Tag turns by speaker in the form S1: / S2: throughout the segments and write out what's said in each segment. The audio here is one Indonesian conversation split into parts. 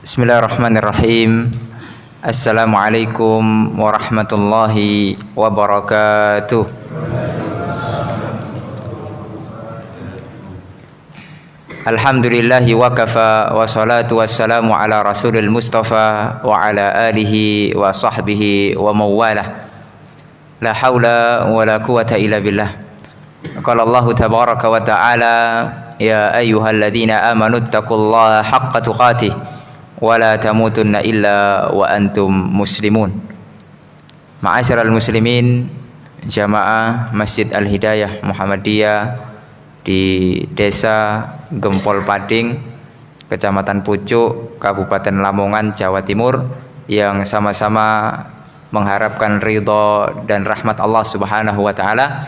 S1: Bismillahirrahmanirrahim. Assalamualaikum warahmatullahi wabarakatuh. Alhamdulillahi wa kafa wa salatu wassalamu ala rasulil mustafa wa ala alihi wa sahbihi wa mawalah. La hawla wa la quwata illa billah. Qala Allah tabaraka wa ta'ala, ya ayyuhalladzina amanu taqullaha haqqa tuqatih wala tamutunna illa wa antum muslimun. Ma'asyiral muslimin, jamaah Masjid Al-Hidayah Muhammadiyah di Desa Gempol Pading, Kecamatan Pucuk, Kabupaten Lamongan, Jawa Timur, yang sama-sama mengharapkan ridha dan rahmat Allah Subhanahu wa taala.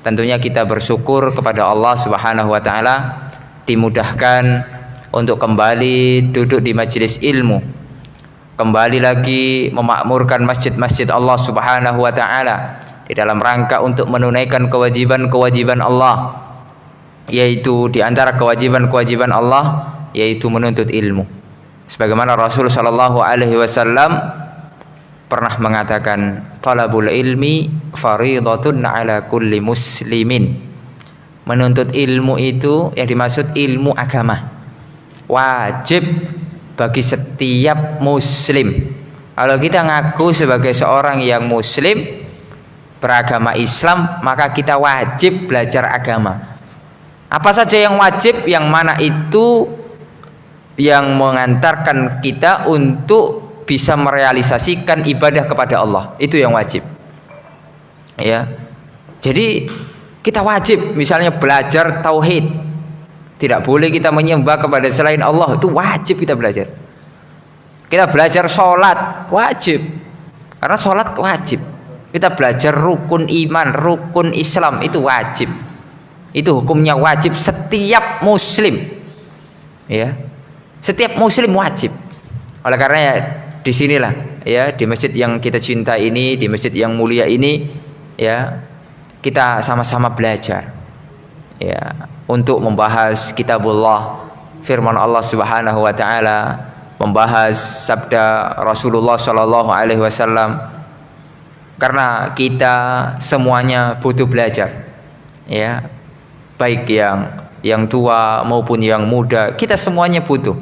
S1: Tentunya kita bersyukur kepada Allah Subhanahu wa taala dimudahkan untuk kembali duduk di majelis ilmu, kembali lagi memakmurkan masjid-masjid Allah Subhanahu wa taala di dalam rangka untuk menunaikan kewajiban-kewajiban Allah, yaitu di antara kewajiban-kewajiban Allah yaitu menuntut ilmu. Sebagaimana Rasul sallallahu alaihi wasallam pernah mengatakan, talabul ilmi faridatun ala kulli muslimin. Menuntut ilmu itu yang dimaksud ilmu agama, wajib bagi setiap muslim. Kalau kita ngaku sebagai seorang yang muslim beragama Islam, maka kita wajib belajar agama. Apa saja yang wajib, yang mana itu yang mengantarkan kita untuk bisa merealisasikan ibadah kepada Allah, itu yang wajib. Ya. Jadi kita wajib misalnya belajar tauhid. Tidak boleh kita menyembah kepada selain Allah, itu wajib kita belajar. Kita belajar sholat, wajib, karena sholat wajib. Kita belajar rukun iman, rukun Islam, itu wajib. Itu hukumnya wajib setiap muslim. Ya, setiap muslim wajib. Oleh karena ya, disinilah ya, di masjid yang kita cinta ini, di masjid yang mulia ini, ya, kita sama-sama belajar. Ya, untuk membahas kitabullah, firman Allah Subhanahu wa taala, membahas sabda Rasulullah sallallahu alaihi wasallam. Karena kita semuanya butuh belajar. Ya. Baik yang tua maupun yang muda, kita semuanya butuh.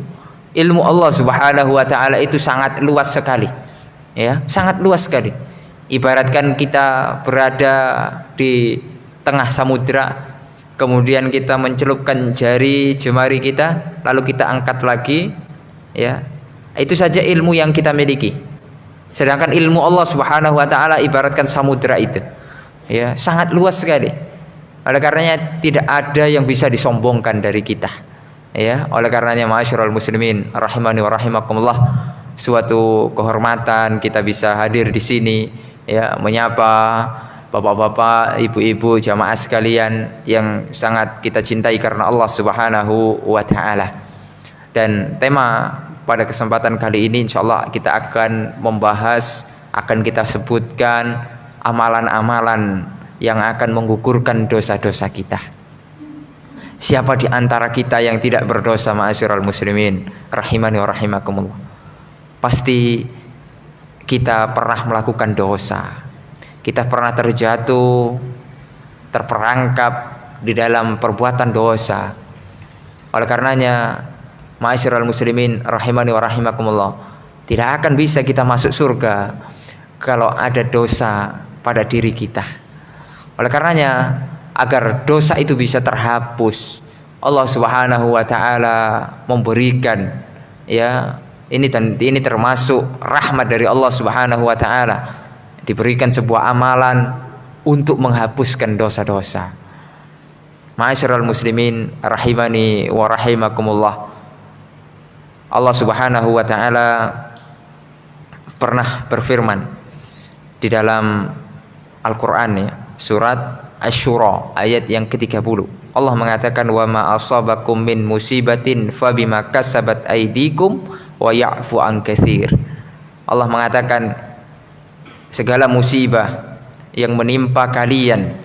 S1: Ilmu Allah Subhanahu wa taala itu sangat luas sekali. Ya, sangat luas sekali. Ibaratkan kita berada di tengah samudra, kemudian kita mencelupkan jari jemari kita, lalu kita angkat lagi, ya, itu saja ilmu yang kita miliki. Sedangkan ilmu Allah Subhanahu wa taala ibaratkan samudra itu, ya, sangat luas sekali. Oleh karenanya tidak ada yang bisa disombongkan dari kita, ya. Oleh karenanya ma'asyiral muslimin rahimani wa rahimakumullah, suatu kehormatan kita bisa hadir di sini, ya, menyapa bapak-bapak, ibu-ibu, jamaah sekalian yang sangat kita cintai karena Allah Subhanahu wa taala. Dan tema pada kesempatan kali ini insyaallah kita akan membahas, akan kita sebutkan amalan-amalan yang akan menggugurkan dosa-dosa kita. Siapa di antara kita yang tidak berdosa, ma'asyiral muslimin rahimani wa rahimakumullah? Pasti kita pernah melakukan dosa. Kita pernah terjatuh, terperangkap di dalam perbuatan dosa. Oleh karenanya, ma'asyiral muslimin rahimani wa rahimakumullah, tidak akan bisa kita masuk surga kalau ada dosa pada diri kita. Oleh karenanya, agar dosa itu bisa terhapus, Allah Subhanahu wa taala memberikan, ya, ini termasuk rahmat dari Allah Subhanahu wa taala, diberikan sebuah amalan untuk menghapuskan dosa-dosa. Ma'asyiral muslimin rahimani wa rahimakumullah, Allah Subhanahu wa taala pernah berfirman di dalam Al-Qur'an, ya, surat Asy-Syura ayat yang ke-30. Allah mengatakan, wa ma asabakum min musibatin fabima kasabat aydikum wa ya'fu an katsir. Allah mengatakan segala musibah yang menimpa kalian,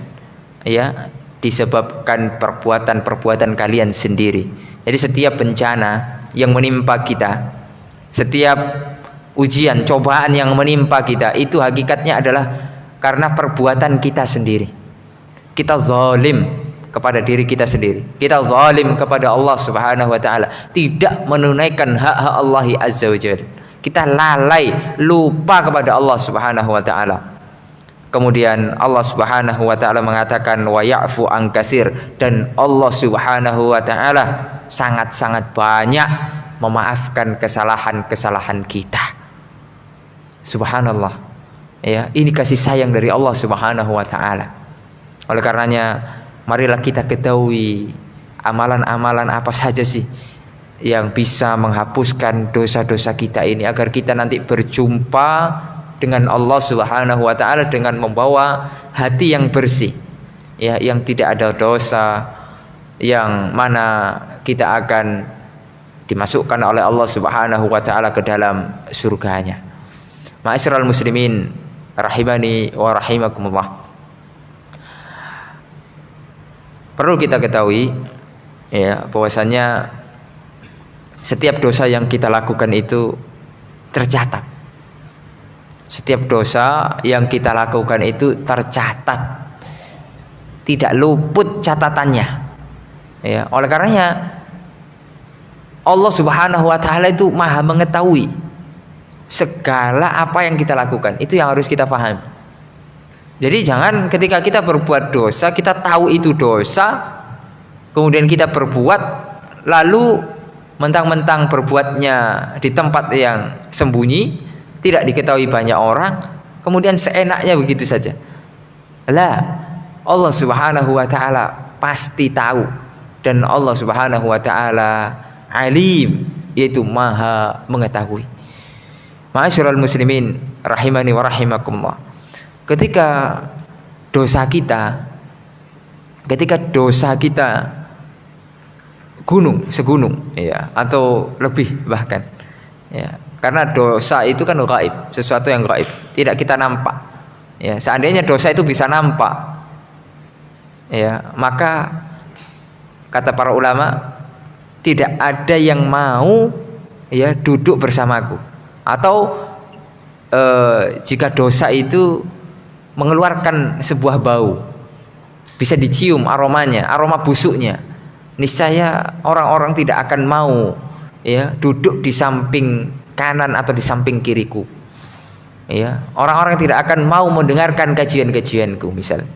S1: ya, disebabkan perbuatan-perbuatan kalian sendiri. Jadi setiap bencana yang menimpa kita, Setiap ujian, cobaan yang menimpa kita itu hakikatnya adalah karena perbuatan kita sendiri. Kita zalim kepada diri kita sendiri. Kita zalim kepada Allah Subhanahu wa taala, tidak menunaikan hak-hak Allah Azza wa Jalla. Kita lalai, lupa kepada Allah Subhanahu wa taala. Kemudian Allah Subhanahu wa taala mengatakan wa ya'fu an katsir, dan Allah Subhanahu wa taala sangat-sangat banyak memaafkan kesalahan-kesalahan kita. Subhanallah. Ya, ini kasih sayang dari Allah Subhanahu wa taala. Oleh karenanya, marilah kita ketahui amalan-amalan apa saja sih yang bisa menghapuskan dosa-dosa kita ini, agar kita nanti berjumpa dengan Allah Subhanahu wa taala dengan membawa hati yang bersih, ya, yang tidak ada dosa, yang mana kita akan dimasukkan oleh Allah Subhanahu wa taala ke dalam surganya. Ma'asyiral muslimin rahimani wa rahimakumullah. Perlu kita ketahui, ya, bahwasanya setiap dosa yang kita lakukan itu tercatat. Setiap dosa yang kita lakukan itu tercatat, tidak luput catatannya. Ya, oleh karenanya Allah Subhanahu wa taala itu Maha mengetahui segala apa yang kita lakukan. Itu yang harus kita pahami. Jadi jangan ketika kita berbuat dosa, kita tahu itu dosa, kemudian kita berbuat, lalu mentang-mentang berbuatnya di tempat yang sembunyi, tidak diketahui banyak orang, kemudian seenaknya begitu saja. Lah, Allah Subhanahu wa taala pasti tahu, dan Allah Subhanahu wa taala alim, yaitu Maha mengetahui. Ma'asyiral muslimin rahimani wa rahimakumullah. Ketika dosa kita segunung, ya, atau lebih bahkan, ya, karena dosa itu kan gaib, sesuatu yang gaib, tidak kita nampak. Ya, seandainya dosa itu bisa nampak, ya, maka kata para ulama, tidak ada yang mau, ya, duduk bersamaku. Atau jika dosa itu mengeluarkan sebuah bau, bisa dicium aromanya, aroma busuknya, niscaya orang-orang tidak akan mau, ya, duduk di samping kanan atau di samping kiriku. Ya, orang-orang tidak akan mau mendengarkan kajian-kajianku misalnya.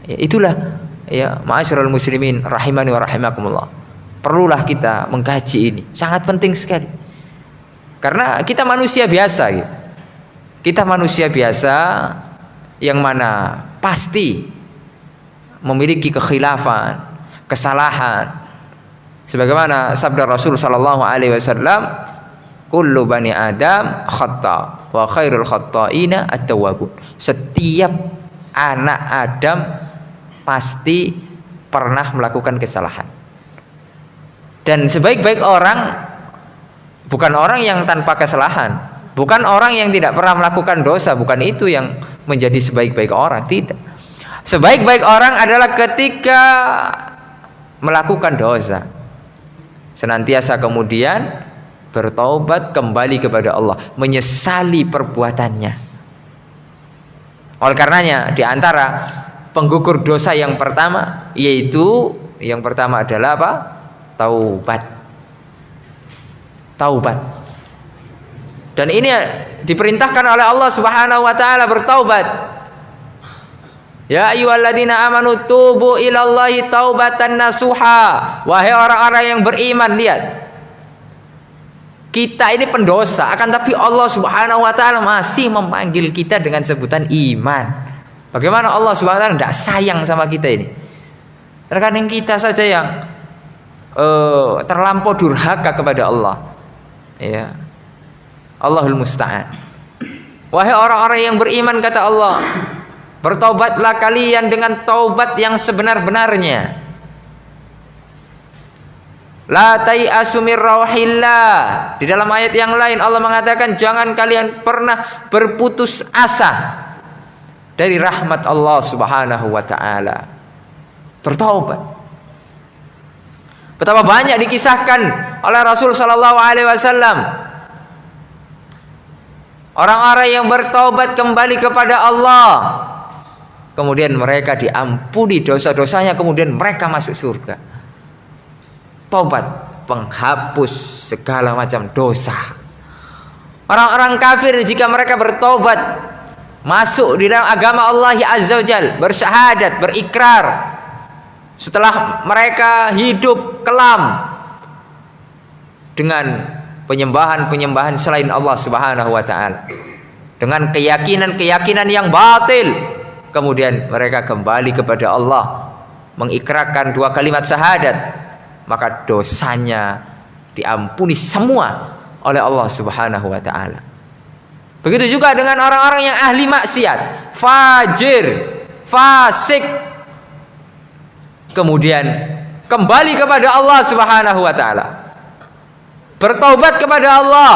S1: Ya, itulah, ya, ma'asyiral muslimin rahimani wa rahimakumullah. Perlulah kita mengkaji ini, sangat penting sekali. Karena kita manusia biasa, gitu. Kita manusia biasa yang mana pasti memiliki kekhilafan, kesalahan. Sebagaimana sabda Rasul sallallahu alaihi wasallam, kullu bani Adam khata wa khairul khata'ina at-tawwabun. Setiap anak Adam pasti pernah melakukan kesalahan. Dan sebaik-baik orang bukan orang yang tanpa kesalahan, bukan orang yang tidak pernah melakukan dosa, bukan itu yang menjadi sebaik-baik orang, tidak. Sebaik-baik orang adalah ketika melakukan dosa, senantiasa kemudian bertaubat kembali kepada Allah, menyesali perbuatannya. Oleh karenanya, di antara penggugur dosa yang pertama, yaitu yang pertama adalah apa? Taubat. Taubat. Dan ini diperintahkan oleh Allah Subhanahu wa taala bertaubat. Ya ayyuhalladzina amanu tubu ilallahi taubatan nasuha. Wahai orang-orang yang beriman, lihat. Kita ini pendosa, akan tapi Allah Subhanahu wa taala masih memanggil kita dengan sebutan iman. Bagaimana Allah Subhanahu wa taala tidak sayang sama kita ini? Terkadang kita saja yang terlampau durhaka kepada Allah. Ya, Allahul musta'an. Wahai orang-orang yang beriman, kata Allah, bertaubatlah kalian dengan taubat yang sebenar-benarnya. La tai'asu mir rauhillah. Di dalam ayat yang lain Allah mengatakan, jangan kalian pernah berputus asa dari rahmat Allah Subhanahu wa taala. Bertaubat. Betapa banyak dikisahkan oleh Rasul sallallahu alaihi wasallam Orang-orang yang bertaubat kembali kepada Allah, kemudian mereka diampuni dosa-dosanya, kemudian mereka masuk surga. Taubat penghapus segala macam dosa. Orang-orang kafir jika mereka bertaubat, masuk di dalam agama Allah Azza wa Jalla, bersyahadat, berikrar, setelah mereka hidup kelam dengan penyembahan-penyembahan selain Allah Subhanahu wa taala, dengan keyakinan-keyakinan yang batil, kemudian mereka kembali kepada Allah, mengikrarkan 2 kalimat syahadat, maka dosanya diampuni semua oleh Allah Subhanahu wa taala. Begitu juga dengan orang-orang yang ahli maksiat, fajir, fasik, kemudian kembali kepada Allah Subhanahu wa taala, bertaubat kepada Allah,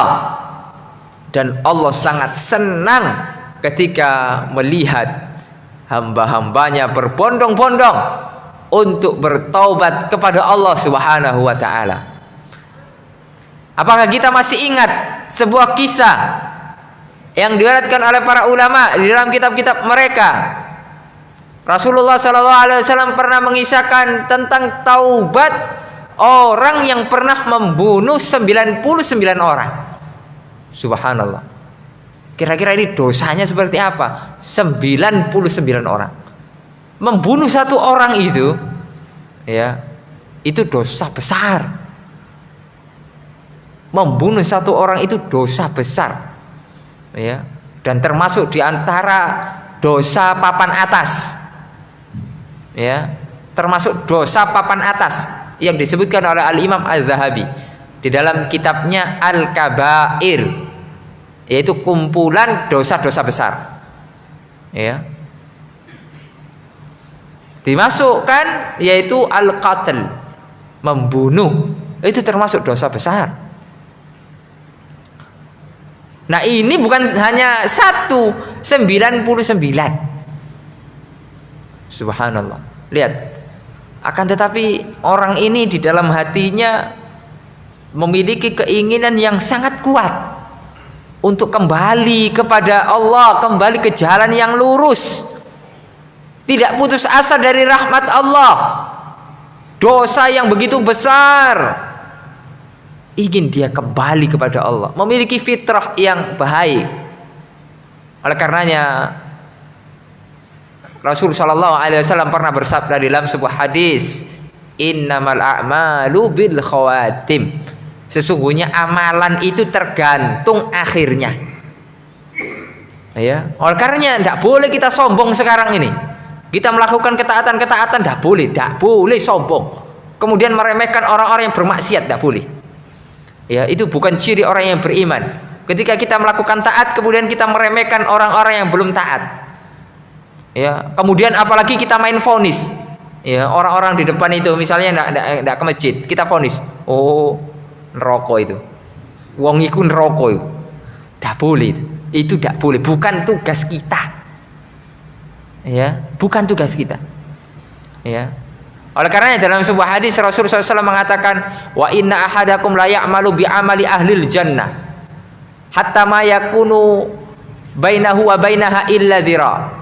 S1: dan Allah sangat senang ketika melihat hamba-hambanya berbondong-bondong untuk bertaubat kepada Allah Subhanahu wa taala. Apakah kita masih ingat sebuah kisah yang diriwayatkan oleh para ulama di dalam kitab-kitab mereka? Rasulullah SAW pernah mengisahkan tentang taubat orang yang pernah membunuh 99 orang. Subhanallah. Kira-kira ini dosanya seperti apa? 99 orang. Membunuh 1 orang itu, ya, itu dosa besar. Membunuh 1 orang itu dosa besar, ya, dan termasuk diantara dosa papan atas, ya, termasuk dosa papan atas yang disebutkan oleh Al-Imam Az-Zahabi di dalam kitabnya Al-Kabair, yaitu kumpulan dosa-dosa besar, ya. Dimasukkan yaitu al-qatl, membunuh, itu termasuk dosa besar. Nah, ini bukan hanya 99. Subhanallah. Lihat. Akan tetapi orang ini di dalam hatinya memiliki keinginan yang sangat kuat untuk kembali kepada Allah, kembali ke jalan yang lurus. Tidak putus asa dari rahmat Allah. Dosa yang begitu besar, ingin dia kembali kepada Allah, memiliki fitrah yang baik. Oleh karenanya Rasul sallallahu alaihi wasallam pernah bersabda dalam sebuah hadis, innamal a'malu bil khawatim, sesungguhnya amalan itu tergantung akhirnya, ya. Oleh karenanya tidak boleh kita sombong sekarang ini. Kita melakukan ketaatan-ketaatan tidak boleh sombong, kemudian meremehkan orang-orang yang bermaksiat, tidak boleh. Ya, itu bukan ciri orang yang beriman. Ketika kita melakukan taat, kemudian kita meremehkan orang-orang yang belum taat. Ya, kemudian apalagi kita main vonis. Ya, orang-orang di depan itu misalnya enggak ke masjid, kita vonis, oh, neraka itu. Wong iku neraka itu. Enggak boleh itu. Itu enggak boleh, bukan tugas kita. Ya, bukan tugas kita. Ya. Oleh karenanya dalam sebuah hadis Rasulullah SAW mengatakan, wa inna ahadakum la ya'malu bi amali ahlil jannah hatta ma yakunu bainahu wa bainaha illa dhira.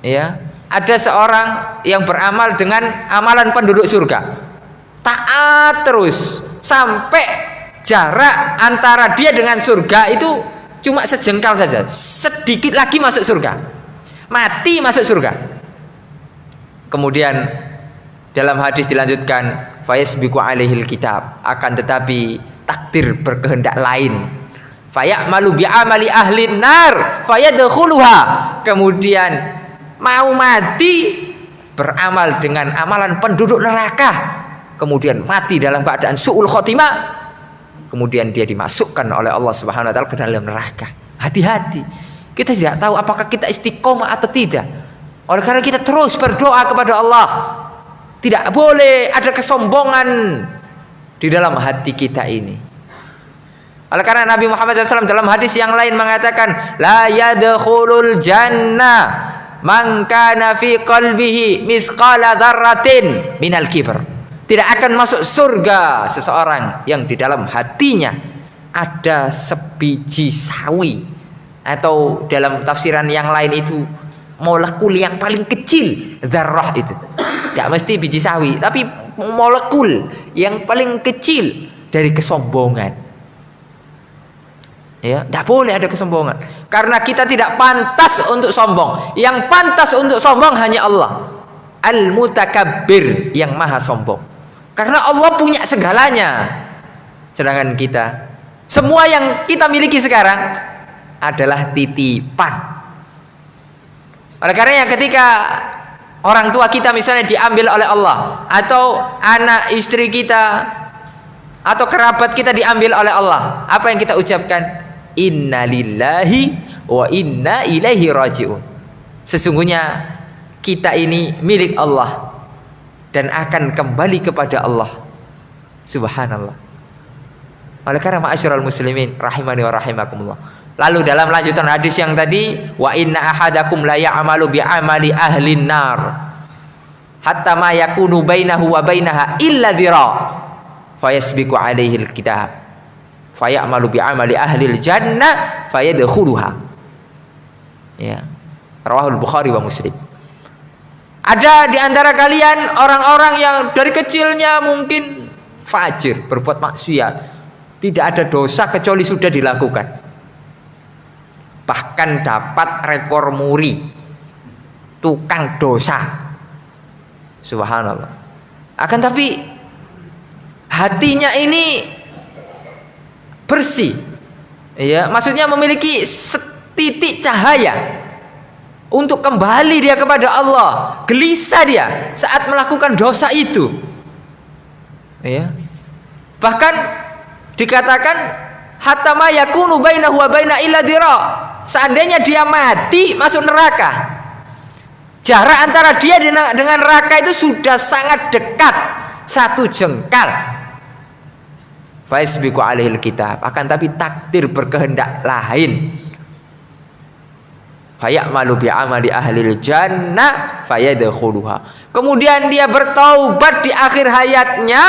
S1: Ya, ada seorang yang beramal dengan amalan penduduk surga, taat terus sampai jarak antara dia dengan surga itu cuma sejengkal saja, sedikit lagi masuk surga, mati masuk surga. Kemudian dalam hadis dilanjutkan, fayasbiqu alaihil kitab, akan tetapi takdir berkehendak lain. Fayamalu bi amali ahlin nar fayadkhuluha, kemudian mau mati beramal dengan amalan penduduk neraka, kemudian mati dalam keadaan su'ul khotimah, kemudian dia dimasukkan oleh Allah Subhanahu wa taala ke dalam neraka. Hati-hati. Kita tidak tahu apakah kita istiqomah atau tidak. Oleh karena kita terus berdoa kepada Allah. Tidak boleh ada kesombongan di dalam hati kita ini. Oleh karena Nabi Muhammad SAW dalam hadis yang lain mengatakan, la yadkhulul jannah man kana fi qalbihi misqala dzarratin minal kibr. Tidak akan masuk surga seseorang yang di dalam hatinya ada sebiji sawi, atau dalam tafsiran yang lain itu molekul yang paling kecil, dzarrah itu. Enggak mesti biji sawi, tapi molekul yang paling kecil dari kesombongan. Ya, tidak boleh ada kesombongan. Karena kita tidak pantas untuk sombong. Yang pantas untuk sombong hanya Allah. Al-Mutakabbir, yang maha sombong. Karena Allah punya segalanya. Sedangkan kita, semua yang kita miliki sekarang adalah titipan. Oleh karenanya ketika orang tua kita misalnya diambil oleh Allah, atau anak istri kita atau kerabat kita diambil oleh Allah, apa yang kita ucapkan? Inna lillahi wa inna ilaihi raji'un. Sesungguhnya kita ini milik Allah dan akan kembali kepada Allah. Subhanallah. Oleh karena ma'asyiral muslimin rahimani wa rahimakumullah. Lalu dalam lanjutan hadis yang tadi, wa inna ahadakum la ya'malu bi amali ahlin nar hatta ma yakunu bainahu wa bainaha illa dhira fayasbiqu alaihi alkitab fayamalu bi amali ahlil jannah fayadkhuluha. Ya. Rawahul Bukhari wa Muslim. Ada di antara kalian orang-orang yang dari kecilnya mungkin fajir, berbuat maksiat, tidak ada dosa kecuali sudah dilakukan, bahkan dapat rekor muri tukang dosa. Subhanallah. Akan tapi hatinya ini bersih, ya, maksudnya memiliki setitik cahaya untuk kembali dia kepada Allah. Gelisah dia saat melakukan dosa itu, ya. Bahkan dikatakan hatta ma yakunu bainahu wa baina illa dhira. Seandainya dia mati masuk neraka, jarak antara dia dengan neraka itu sudah sangat dekat, 1 jengkal. Faisbiqu alaihil kitab. Akan tapi takdir berkehendak lain. Fayamalu bi amali ahlil jannah fayadkhuluha. Kemudian dia bertaubat di akhir hayatnya,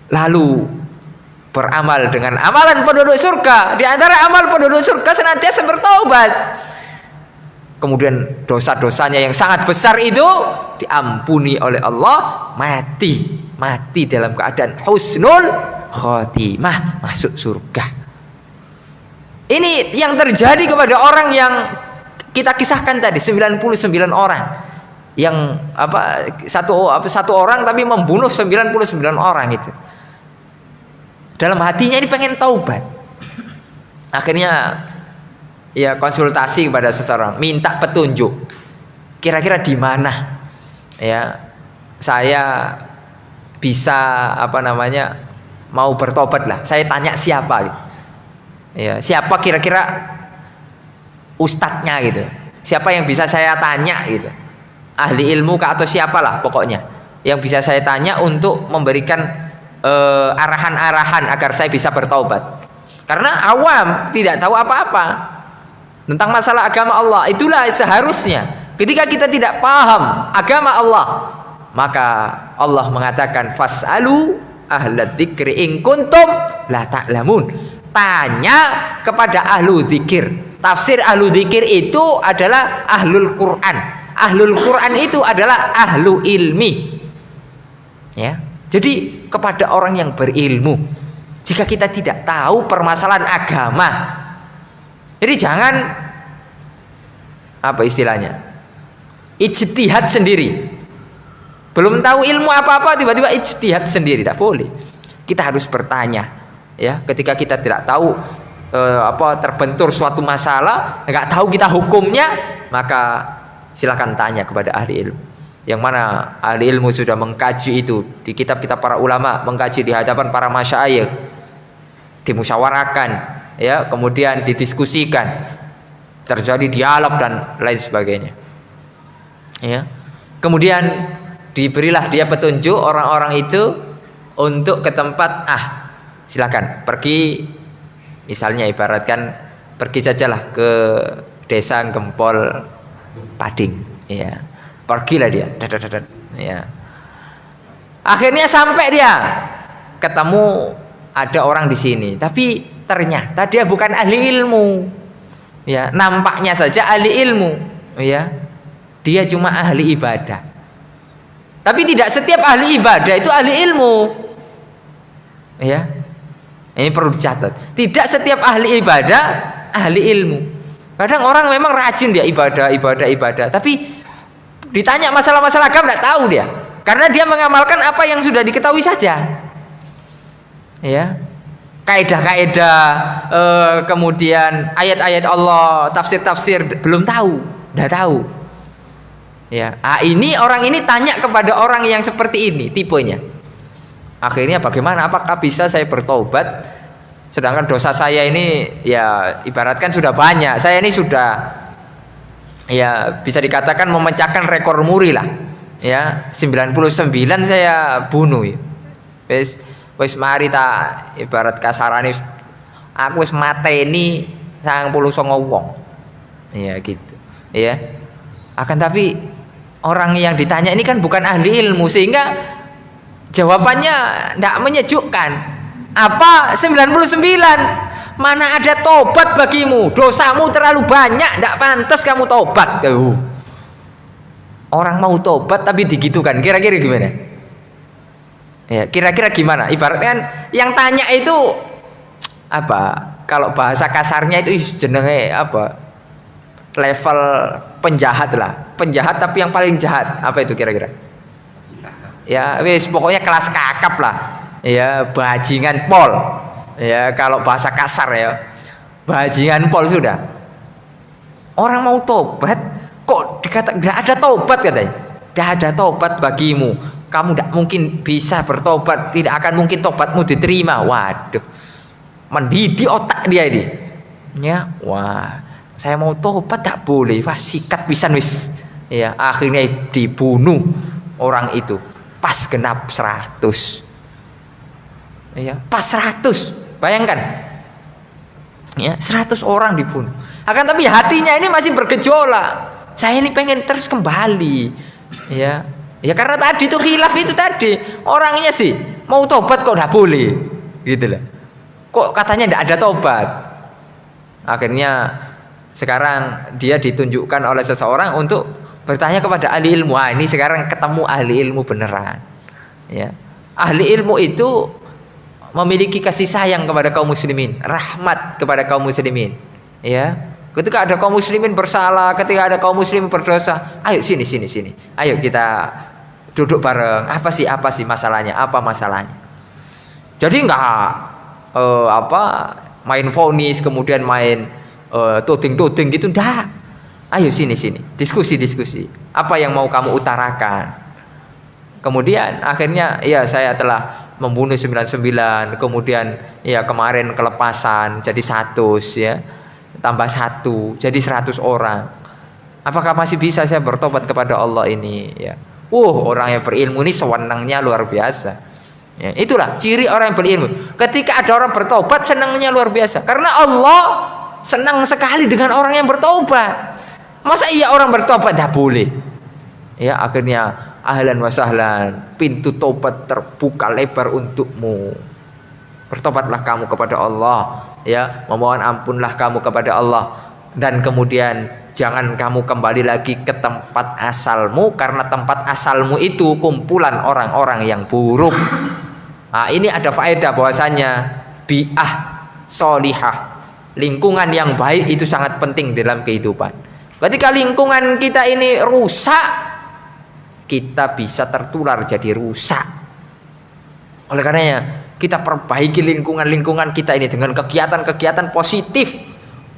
S1: lalu beramal dengan amalan penduduk surga. Di antara amal penduduk surga senantiasa bertaubat. Kemudian dosa-dosanya yang sangat besar itu diampuni oleh Allah, mati dalam keadaan husnul khotimah, masuk surga. Ini yang terjadi kepada orang yang kita kisahkan tadi, 99 orang yang satu orang tapi membunuh 99 orang itu. Dalam hatinya ini pengen taubat. Akhirnya ya konsultasi kepada seseorang, minta petunjuk. Kira-kira di mana ya saya bisa mau bertobat lah. Saya tanya siapa gitu. Ya, siapa kira-kira ustadznya gitu. Siapa yang bisa saya tanya gitu. Ahli ilmu kah atau siapalah pokoknya yang bisa saya tanya untuk memberikan arahan-arahan agar saya bisa bertaubat. Karena awam, tidak tahu apa-apa tentang masalah agama Allah. Itulah seharusnya ketika kita tidak paham agama Allah, maka Allah mengatakan fas'alu ahlad dzikri in kuntum la ta'lamun. Tanya kepada ahlu dzikir. Tafsir ahlu dzikir itu adalah ahlul Quran. Ahlul Quran itu adalah ahlu ilmi. Ya. Jadi kepada orang yang berilmu. Jika kita tidak tahu permasalahan agama, jadi jangan ijtihad sendiri. Belum tahu ilmu apa-apa tiba-tiba ijtihad sendiri, tidak boleh. Kita harus bertanya. Ya, ketika kita tidak tahu terbentur suatu masalah, nggak tahu kita hukumnya, maka silakan tanya kepada ahli ilmu. Yang mana ahli ilmu sudah mengkaji itu di kitab-kitab para ulama, mengkaji di hadapan para masyayikh, dimusyawarakan, ya, kemudian didiskusikan, terjadi dialog dan lain sebagainya. Ya. Kemudian diberilah dia petunjuk orang-orang itu untuk ke tempat silakan pergi, misalnya ibaratkan pergi sajalah ke desa Gempol Pading, ya, pergilah dia, ya. Akhirnya sampai dia ketemu ada orang di sini, tapi ternyata dia bukan ahli ilmu. Ya, nampaknya saja ahli ilmu, ya. Dia cuma ahli ibadah. Tapi tidak setiap ahli ibadah itu ahli ilmu. Ya. Ini perlu dicatat. Tidak setiap ahli ibadah ahli ilmu. Kadang orang memang rajin dia ibadah, tapi ditanya masalah-masalah agama tidak tahu dia. Karena dia mengamalkan apa yang sudah diketahui saja. Ya. Kaidah-kaidah, kemudian ayat-ayat Allah, tafsir-tafsir belum tahu, tidak tahu. Ya, ini orang ini tanya kepada orang yang seperti ini tipenya. Akhirnya bagaimana? Apakah bisa saya bertobat? Sedangkan dosa saya ini ya ibaratkan sudah banyak. Saya ini sudah ya bisa dikatakan memecahkan rekor muri lah. Ya, 99 saya bunuh. Ya. Wis mari tak ibarat kasarane aku wis mateni 99 wong. Ya gitu. Ya. Akan tapi orang yang ditanya ini kan bukan ahli ilmu sehingga jawabannya tidak menyejukkan. Apa 99? Mana ada tobat bagimu? Dosamu terlalu banyak, tidak pantas kamu tobat. Orang mau tobat tapi digitukan. Kira-kira gimana? Ya, kira-kira gimana? Ibaratnya kan yang tanya itu apa? Kalau bahasa kasarnya itu jenenge apa? Level penjahat lah. Penjahat tapi yang paling jahat. Apa itu kira-kira? Ya, wis pokoknya kelas kakap lah. Ya, bajingan pol. Ya, kalau bahasa kasar ya. Bajingan pol sudah. Orang mau tobat kok dikata enggak ada tobat katanya. Enggak ada tobat bagimu. Kamu tidak mungkin bisa bertobat, tidak akan mungkin tobatmu diterima. Waduh, mendidih otak dia ini. Ya, wah, saya mau tobat tak boleh. Wah, sikat pisan wis. Ya, akhirnya dibunuh orang itu. Pas genap 100. Ya, pas 100. Bayangkan. Ya, 100 orang dibunuh. Akan tapi hatinya ini masih bergejolak. Saya ini pengen terus kembali. Ya. Ya karena tadi itu khilaf itu tadi orangnya sih mau tobat kok nggak boleh, gitu lah. Kok katanya nggak ada tobat. Akhirnya sekarang dia ditunjukkan oleh seseorang untuk bertanya kepada ahli ilmu. Wah, ini sekarang ketemu ahli ilmu beneran. Ya, ahli ilmu itu memiliki kasih sayang kepada kaum muslimin, rahmat kepada kaum muslimin. Ya. Ketika ada kaum muslimin bersalah, ketika ada kaum muslimin berdosa, ayo sini. Ayo kita duduk bareng. Apa sih masalahnya? Apa masalahnya? Jadi enggak main vonis kemudian main tuding gitu enggak. Ayo sini. Diskusi. Apa yang mau kamu utarakan? Kemudian akhirnya ya saya telah membunuh 99, kemudian ya kemarin kelepasan jadi 100 ya. Tambah 1 jadi 100 orang. Apakah masih bisa saya bertobat kepada Allah ini ya? Orang yang berilmu ini senangnya luar biasa ya, itulah ciri orang yang berilmu. Ketika ada orang bertobat senangnya luar biasa. Karena Allah senang sekali dengan orang yang bertobat. Masa iya orang bertobat dah boleh? Ya akhirnya ahlan wa sahlan, pintu tobat terbuka lebar untukmu. Bertobatlah kamu kepada Allah. Ya, memohon ampunlah kamu kepada Allah dan kemudian jangan kamu kembali lagi ke tempat asalmu karena tempat asalmu itu kumpulan orang-orang yang buruk. Nah, ini ada faedah bahwasanya bi'ah solihah, lingkungan yang baik itu sangat penting dalam kehidupan. Ketika lingkungan kita ini rusak, kita bisa tertular jadi rusak. Oleh karenanya kita perbaiki lingkungan kita ini dengan kegiatan-kegiatan positif,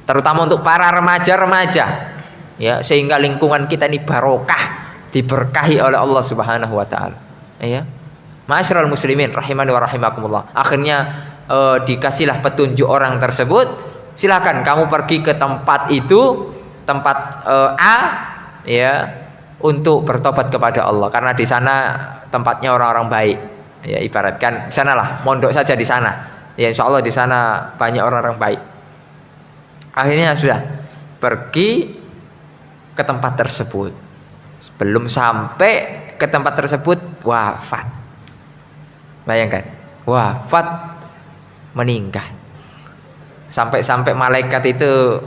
S1: terutama untuk para remaja-remaja, ya sehingga lingkungan kita ini barokah, diberkahi oleh Allah Subhanahu Wa Taala. Ya, ma'asyiral muslimin rahimani wa rahimakumullah. Akhirnya dikasihlah petunjuk orang tersebut. Silakan kamu pergi ke tempat itu, tempat A, ya, untuk bertobat kepada Allah karena di sana tempatnya orang-orang baik. Ya ibaratkan sanalah mondok saja di sana. Ya insya Allah di sana banyak orang-orang baik. Akhirnya sudah pergi ke tempat tersebut. Sebelum sampai ke tempat tersebut wafat. Bayangkan, wafat, meninggal. Sampai-sampai malaikat itu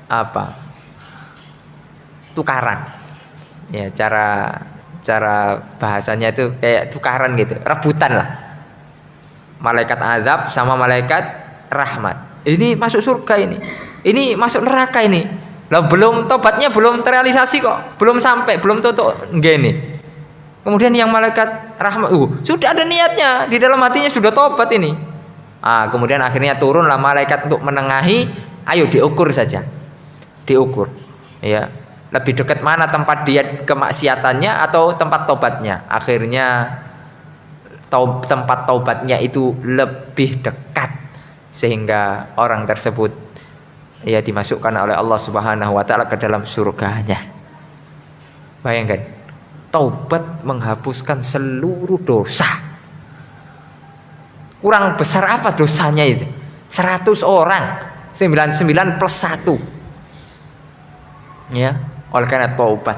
S1: apa? Tukaran. Ya, cara bahasanya itu kayak tukaran gitu, rebutan lah. Malaikat azab sama malaikat rahmat. Ini masuk surga ini masuk neraka ini. Lah belum tobatnya belum terrealisasi kok, belum sampai, belum tutup gini. Kemudian yang malaikat rahmat, sudah ada niatnya di dalam hatinya sudah tobat ini. Kemudian akhirnya turunlah malaikat untuk menengahi, ayo diukur saja, diukur, ya lebih dekat mana tempat dia kemaksiatannya atau tempat tobatnya. Akhirnya tempat tobatnya itu lebih dekat sehingga orang tersebut ya dimasukkan oleh Allah Subhanahu wa taala ke dalam surganya. Bayangkan, taubat menghapuskan seluruh dosa. Kurang besar apa dosanya itu? 100 orang, 99 plus 1. Ya, oleh karena taubat,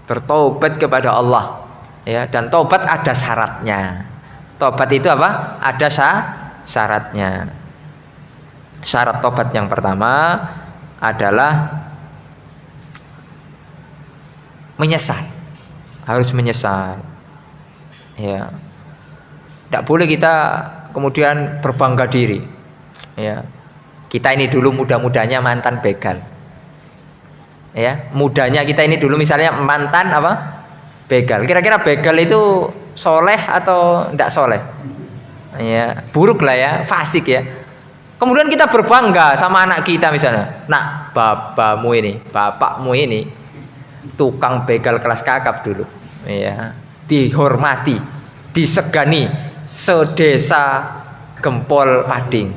S1: bertobat kepada Allah, ya, dan taubat ada syaratnya. Taubat itu apa? Ada syaratnya. Syarat taubat yang pertama adalah menyesal. Harus menyesal. Ya. Tidak boleh kita kemudian berbangga diri. Ya. Kita ini dulu muda-mudanya mantan begal. Ya, mudanya kita ini dulu misalnya mantan apa? Begal. Kira-kira begal itu soleh atau tidak soleh? Ya, buruk lah ya, fasik ya. Kemudian kita berbangga sama anak kita misalnya. Nah, bapakmu ini tukang begal kelas kakap dulu. Ya, dihormati, disegani sedesa Gempol Pading.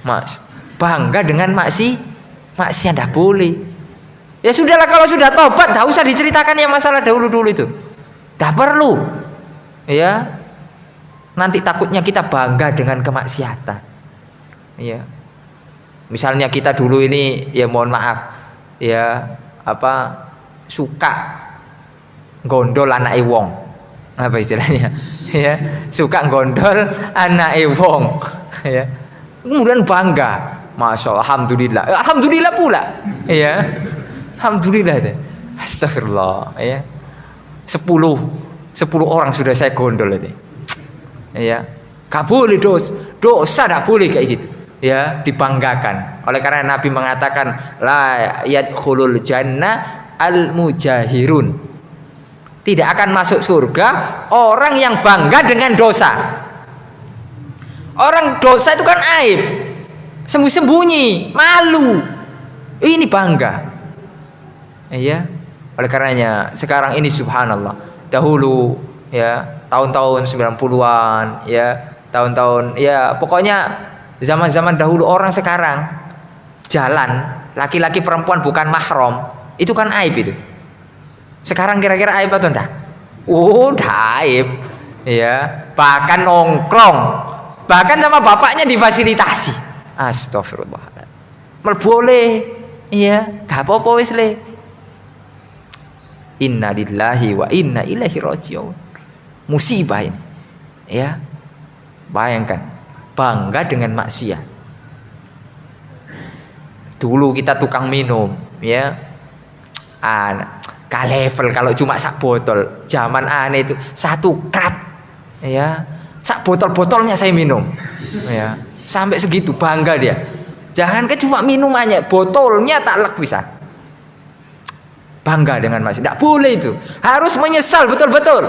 S1: Mas, bangga dengan maksiat tidak boleh. Ya sudahlah, kalau sudah tobat, tidak usah diceritakan yang masalah dahulu-dulu itu. Tidak perlu. Ya. Nanti takutnya kita bangga dengan kemaksiatan. Ya. Misalnya kita dulu ini, ya mohon maaf, ya suka gondol anak wong. Apa istilahnya? Ya, suka gondol anak wong. Ya. Kemudian bangga. Masya Allah, alhamdulillah. Alhamdulillah pula. Ya. Alhamdulillah itu. Astagfirullah, ya. 10 orang sudah saya gondol ini. Ya. Gak boleh dosa tidak boleh kayak gitu. Ya, dibanggakan. Oleh karena Nabi mengatakan la yadkhulul jannah al mujahirun. Tidak akan masuk surga orang yang bangga dengan dosa. Orang dosa itu kan aib. Sembunyi-sembunyi, malu. Ini bangga. Ya, oleh karenanya sekarang ini subhanallah, dahulu ya tahun-tahun 90-an ya, tahun-tahun ya pokoknya zaman-zaman dahulu orang sekarang jalan laki-laki perempuan bukan mahram itu kan aib itu. Sekarang kira-kira aib atau enggak? Udah aib ya, bahkan nongkrong bahkan sama bapaknya difasilitasi. Astagfirullah. Boleh iya, gak apa-apa wis le. Inna lillahi wa inna ilaihi raji'un. Musibah ini. Ya. Bayangkan, bangga dengan maksiat. Dulu kita tukang minum, ya. Ka level kalau cuma sak botol. Zaman aneh itu 1 krat. Ya. Sak botol-botolnya saya minum. Ya. Sampai segitu bangga dia. Jangan ke cuma minumannya, botolnya tak lek bisa. Bangga dengan maksiat. Tidak boleh itu. Harus menyesal betul-betul.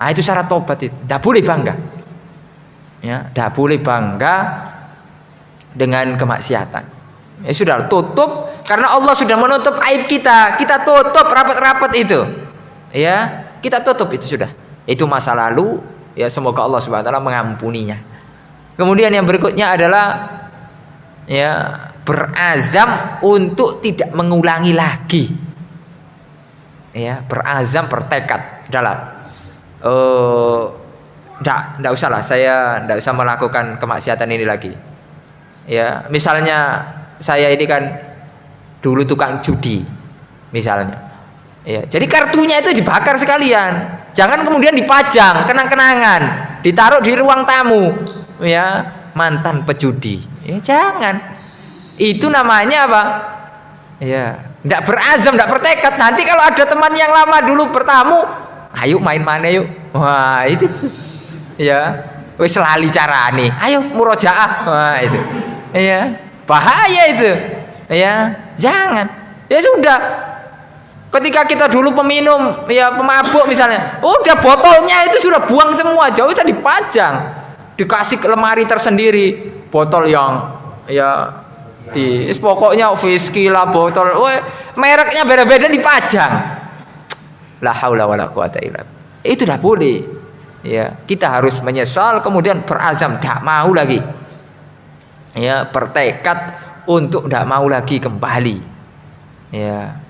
S1: Nah, itu syarat tobat itu. Tidak boleh bangga. Ya, tidak boleh bangga dengan kemaksiatan. Ya sudah, tutup karena Allah sudah menutup aib kita. Kita tutup rapat-rapat itu. Ya, kita tutup itu sudah. Itu masa lalu, ya semoga Allah Subhanahu wa taala mengampuninya. Kemudian yang berikutnya adalah ya berazam untuk tidak mengulangi lagi. Ya, berazam, bertekad adalah enggak usah lah, saya enggak usah melakukan kemaksiatan ini lagi. Ya, misalnya saya ini kan dulu tukang judi misalnya. Ya, jadi kartunya itu dibakar sekalian. Jangan kemudian dipajang, kenang-kenangan, ditaruh di ruang tamu. Ya, mantan pejudi. Ya jangan. Itu namanya apa? Ya, tidak berazam, tidak bertekad. Nanti kalau ada teman yang lama dulu bertamu, ayo main mana yuk. Wah, itu ya, wis lali carane. Ayo murojaah. Wah, itu. Ya, bahaya itu. Ya, jangan. Ya sudah. Ketika kita dulu peminum, ya pemabuk misalnya, udah botolnya itu sudah buang semua, jauh sudah dipajang, dikasih ke lemari tersendiri, botol yang ya pokoknya whisky lah botol, mereknya beda-beda dipajang. La haula wala quwata illa billah. Itu dah boleh. Ya, kita harus menyesal kemudian berazam tidak mau lagi. Ya, bertekad untuk tidak mau lagi kembali. Ya.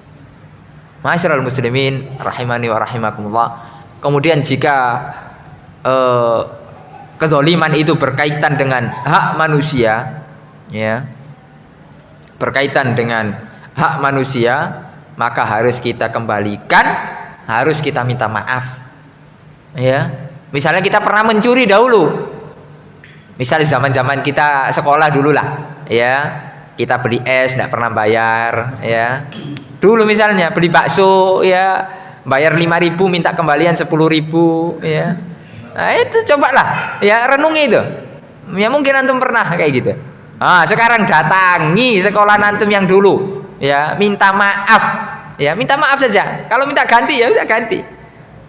S1: Masyarul muslimin rahimani wa rahimakumullah. Kemudian jika kedzaliman itu berkaitan dengan hak manusia, ya, berkaitan dengan hak manusia, maka harus kita kembalikan, harus kita minta maaf. Ya, misalnya kita pernah mencuri dahulu, misalnya zaman-zaman kita sekolah dulu lah, ya, kita beli es tidak pernah bayar, ya. Dulu misalnya beli bakso, ya, bayar 5.000 minta kembalian 10.000, ya. Nah, itu cobalah, ya, renungi itu. Ya mungkin antum pernah kayak gitu. Ah, sekarang datangi sekolah antum yang dulu, ya, minta maaf. Ya, minta maaf saja. Kalau minta ganti ya udah ganti.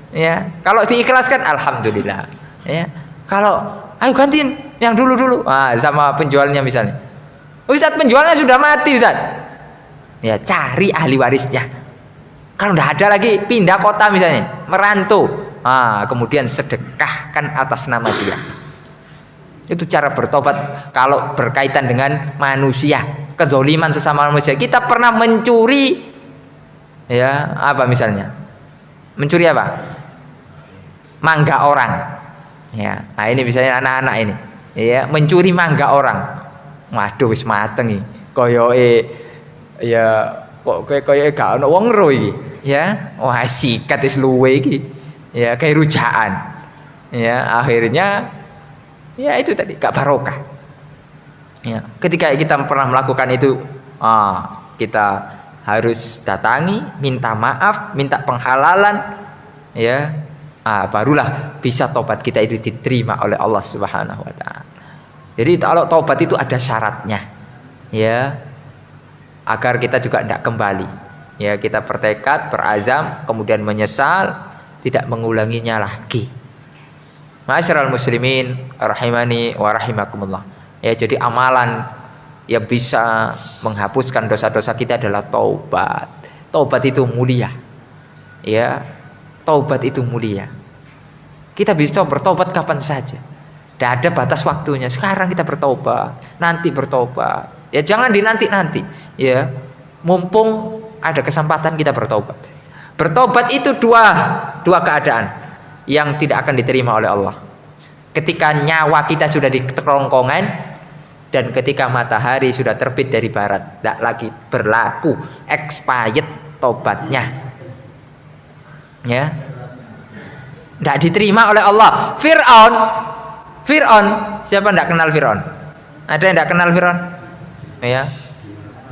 S1: Ya, kalau diikhlaskan alhamdulillah. Ya. Kalau ayo gantiin yang dulu-dulu. Ah, sama penjualnya misalnya. Ustaz, penjualnya sudah mati, Ustaz. Ya, cari ahli warisnya. Kalau tidak ada lagi, pindah kota misalnya, merantau. Ah, kemudian sedekahkan atas nama dia. Itu cara bertobat kalau berkaitan dengan manusia, kezoliman sesama manusia. Kita pernah mencuri, ya, apa misalnya? Mencuri apa? Mangga orang. Ya, nah ini misalnya anak-anak ini, ya, mencuri mangga orang. Waduh, wis mateng iki. Koyoke ya kok kayak gak ono wong ro iki, ya. Wah, sikat wis luwe iki. Ya, kayak rujaan. Ya, akhirnya ya itu tadi gak barokah. Ya, ketika kita pernah melakukan itu, kita harus datangi, minta maaf, minta penghalalan, ya. Barulah bisa tobat kita itu diterima oleh Allah Subhanahu wa taala. Jadi kalau tobat itu ada syaratnya. Ya. Agar kita juga tidak kembali, ya, kita bertekad, berazam, kemudian menyesal, tidak mengulanginya lagi. Ma'asyiral muslimin rahimani wa rahimakumullah. Ya, jadi amalan yang bisa menghapuskan dosa-dosa kita adalah taubat. Taubat itu mulia. Ya, taubat itu mulia. Kita bisa bertobat kapan saja. Tidak ada batas waktunya. Sekarang kita bertobat, nanti bertobat. Ya, jangan dinanti-nanti, ya. Mumpung ada kesempatan kita bertobat. Bertobat itu dua keadaan yang tidak akan diterima oleh Allah. Ketika nyawa kita sudah di kerongkongan dan ketika matahari sudah terbit dari barat, tidak lagi berlaku expired tobatnya. Ya. Tidak diterima oleh Allah. Fir'aun, siapa tidak kenal Fir'aun? Ada yang tidak kenal Fir'aun? Ya,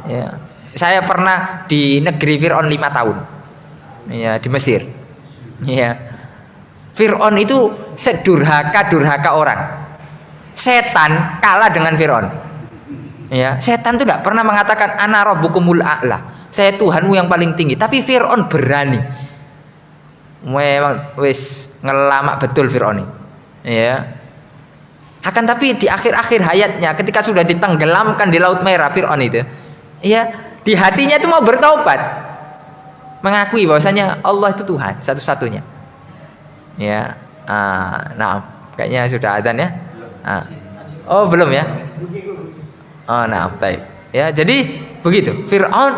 S1: ya. Saya pernah di negeri Fir'aun 5 tahun, ya, di Mesir. Ya, Fir'aun itu sedurhaka orang. Setan kalah dengan Fir'aun. Ya, setan itu tidak pernah mengatakan ana rabbukumul a'la, saya Tuhanmu yang paling tinggi. Tapi Fir'aun berani. Memang wis ngelamak betul Fir'aun ini. Ya. Akan tapi di akhir-akhir hayatnya ketika sudah ditenggelamkan di Laut Merah Fir'aun itu, ya, di hatinya itu mau bertaubat, mengakui bahwasanya Allah itu Tuhan satu-satunya. Ya, nah, kayaknya sudah adzan ya. Oh, belum ya? Oh, nah, baik. Ya, jadi begitu. Fir'aun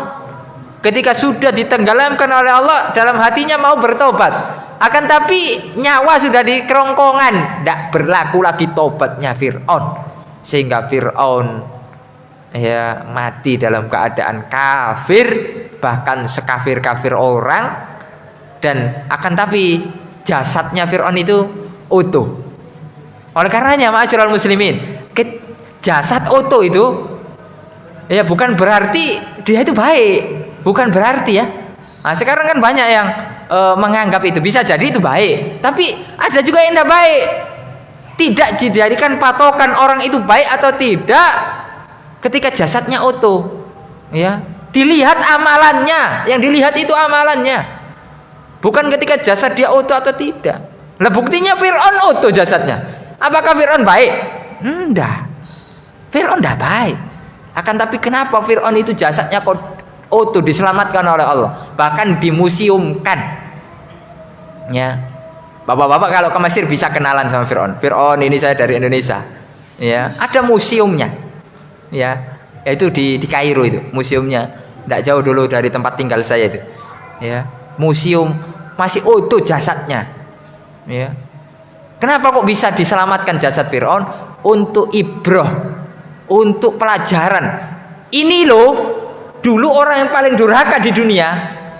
S1: ketika sudah ditenggelamkan oleh Allah, dalam hatinya mau bertobat. Akan tapi nyawa sudah di kerongkongan, tidak berlaku lagi tobatnya Fir'aun, sehingga Fir'aun, ya, mati dalam keadaan kafir, bahkan sekafir-kafir orang. Dan akan tapi jasadnya Fir'aun itu utuh. Oleh karenanya, ma'asyiral muslimin, jasad utuh itu Ya, bukan berarti dia itu baik, bukan berarti ya. Nah, sekarang kan banyak yang menganggap itu bisa jadi itu baik, tapi ada juga yang tidak baik. Tidak dijadikan patokan orang itu baik atau tidak ketika jasadnya utuh. Ya, dilihat amalannya, yang dilihat itu amalannya, bukan ketika jasad dia utuh atau tidak. Lah buktinya Fir'aun utuh jasadnya. Apakah Fir'aun baik? Enggak. Fir'aun tidak baik. Akan tapi kenapa Fir'aun itu jasadnya kok utuh, diselamatkan oleh Allah, bahkan dimuseumkan. Ya, bapak-bapak kalau ke Mesir bisa kenalan sama Fir'aun. Fir'aun ini saya dari Indonesia. Ya, ada museumnya. Ya, itu di Kairo itu museumnya. Tidak jauh dulu dari tempat tinggal saya itu. Ya, museum masih utuh jasadnya. Ya, kenapa kok bisa diselamatkan jasad Fir'aun? Untuk ibrah, untuk pelajaran. Ini loh, dulu orang yang paling durhaka di dunia,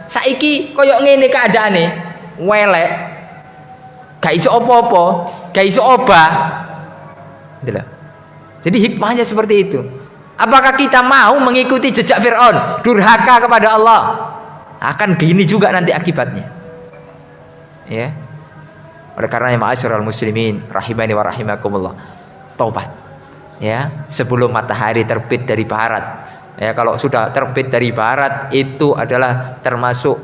S1: saiki koyok ngene keadaane, welek, gak iso apa-apa, gak iso obah. Jadi hikmahnya seperti itu. Apakah kita mau mengikuti jejak Fir'aun, durhaka kepada Allah? Akan gini juga nanti akibatnya. Ya. Oleh karena ma'asyiral muslimin rahimani wa rahimakumullah, taubat. Ya, sebelum matahari terbit dari barat. Ya, kalau sudah terbit dari barat itu adalah termasuk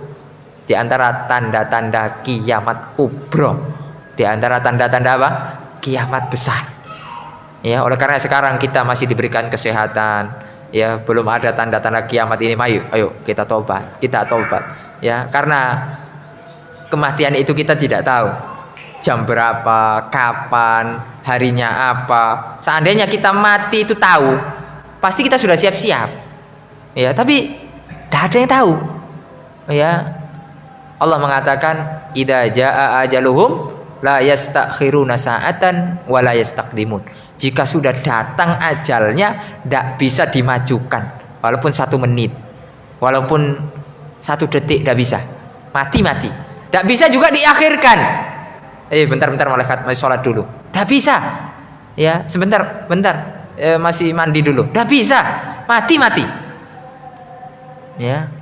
S1: di antara tanda-tanda kiamat kubro. Di antara tanda-tanda apa? Kiamat besar. Ya, oleh karena sekarang kita masih diberikan kesehatan, ya, belum ada tanda-tanda kiamat ini. Ayo kita tobat, kita tobat. Ya, karena kematian itu kita tidak tahu jam berapa, kapan, harinya apa. Seandainya kita mati itu tahu, pasti kita sudah siap-siap. Ya, tapi tidak ada yang tahu. Ya, Allah mengatakan, "Idza jaa ajaluhum la yastakhiruna sa'atan wa la yastaqdimun." Jika sudah datang ajalnya, tidak bisa dimajukan, walaupun 1 menit, walaupun 1 detik, tidak bisa. Mati. Tidak bisa juga diakhirkan. Bentar malaikat, masih sholat dulu. Tidak bisa. Ya, sebentar, masih mandi dulu. Tidak bisa. Mati. Ya.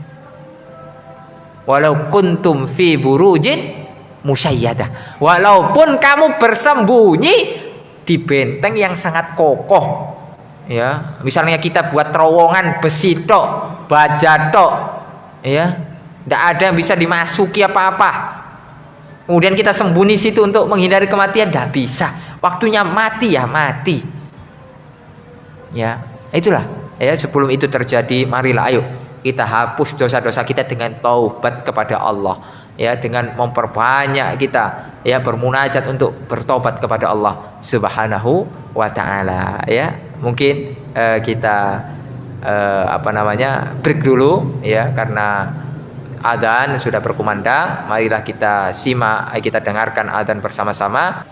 S1: Walau kuntum fi burujin musyayyadah. Walaupun kamu bersembunyi di benteng yang sangat kokoh. Ya, misalnya kita buat terowongan besi tok, baja tok. Ya. Tidak ada yang bisa dimasuki apa-apa. Kemudian kita sembunyi situ untuk menghindari kematian, tidak bisa. Waktunya mati ya mati. Ya, itulah. Ya, sebelum itu terjadi, marilah ayo kita hapus dosa-dosa kita dengan taubat kepada Allah. Ya, dengan memperbanyak kita ya bermunajat untuk bertobat kepada Allah Subhanahu wa taala. Ya, mungkin kita break dulu ya, karena adzan sudah berkumandang. Marilah kita simak, kita dengarkan adzan bersama-sama.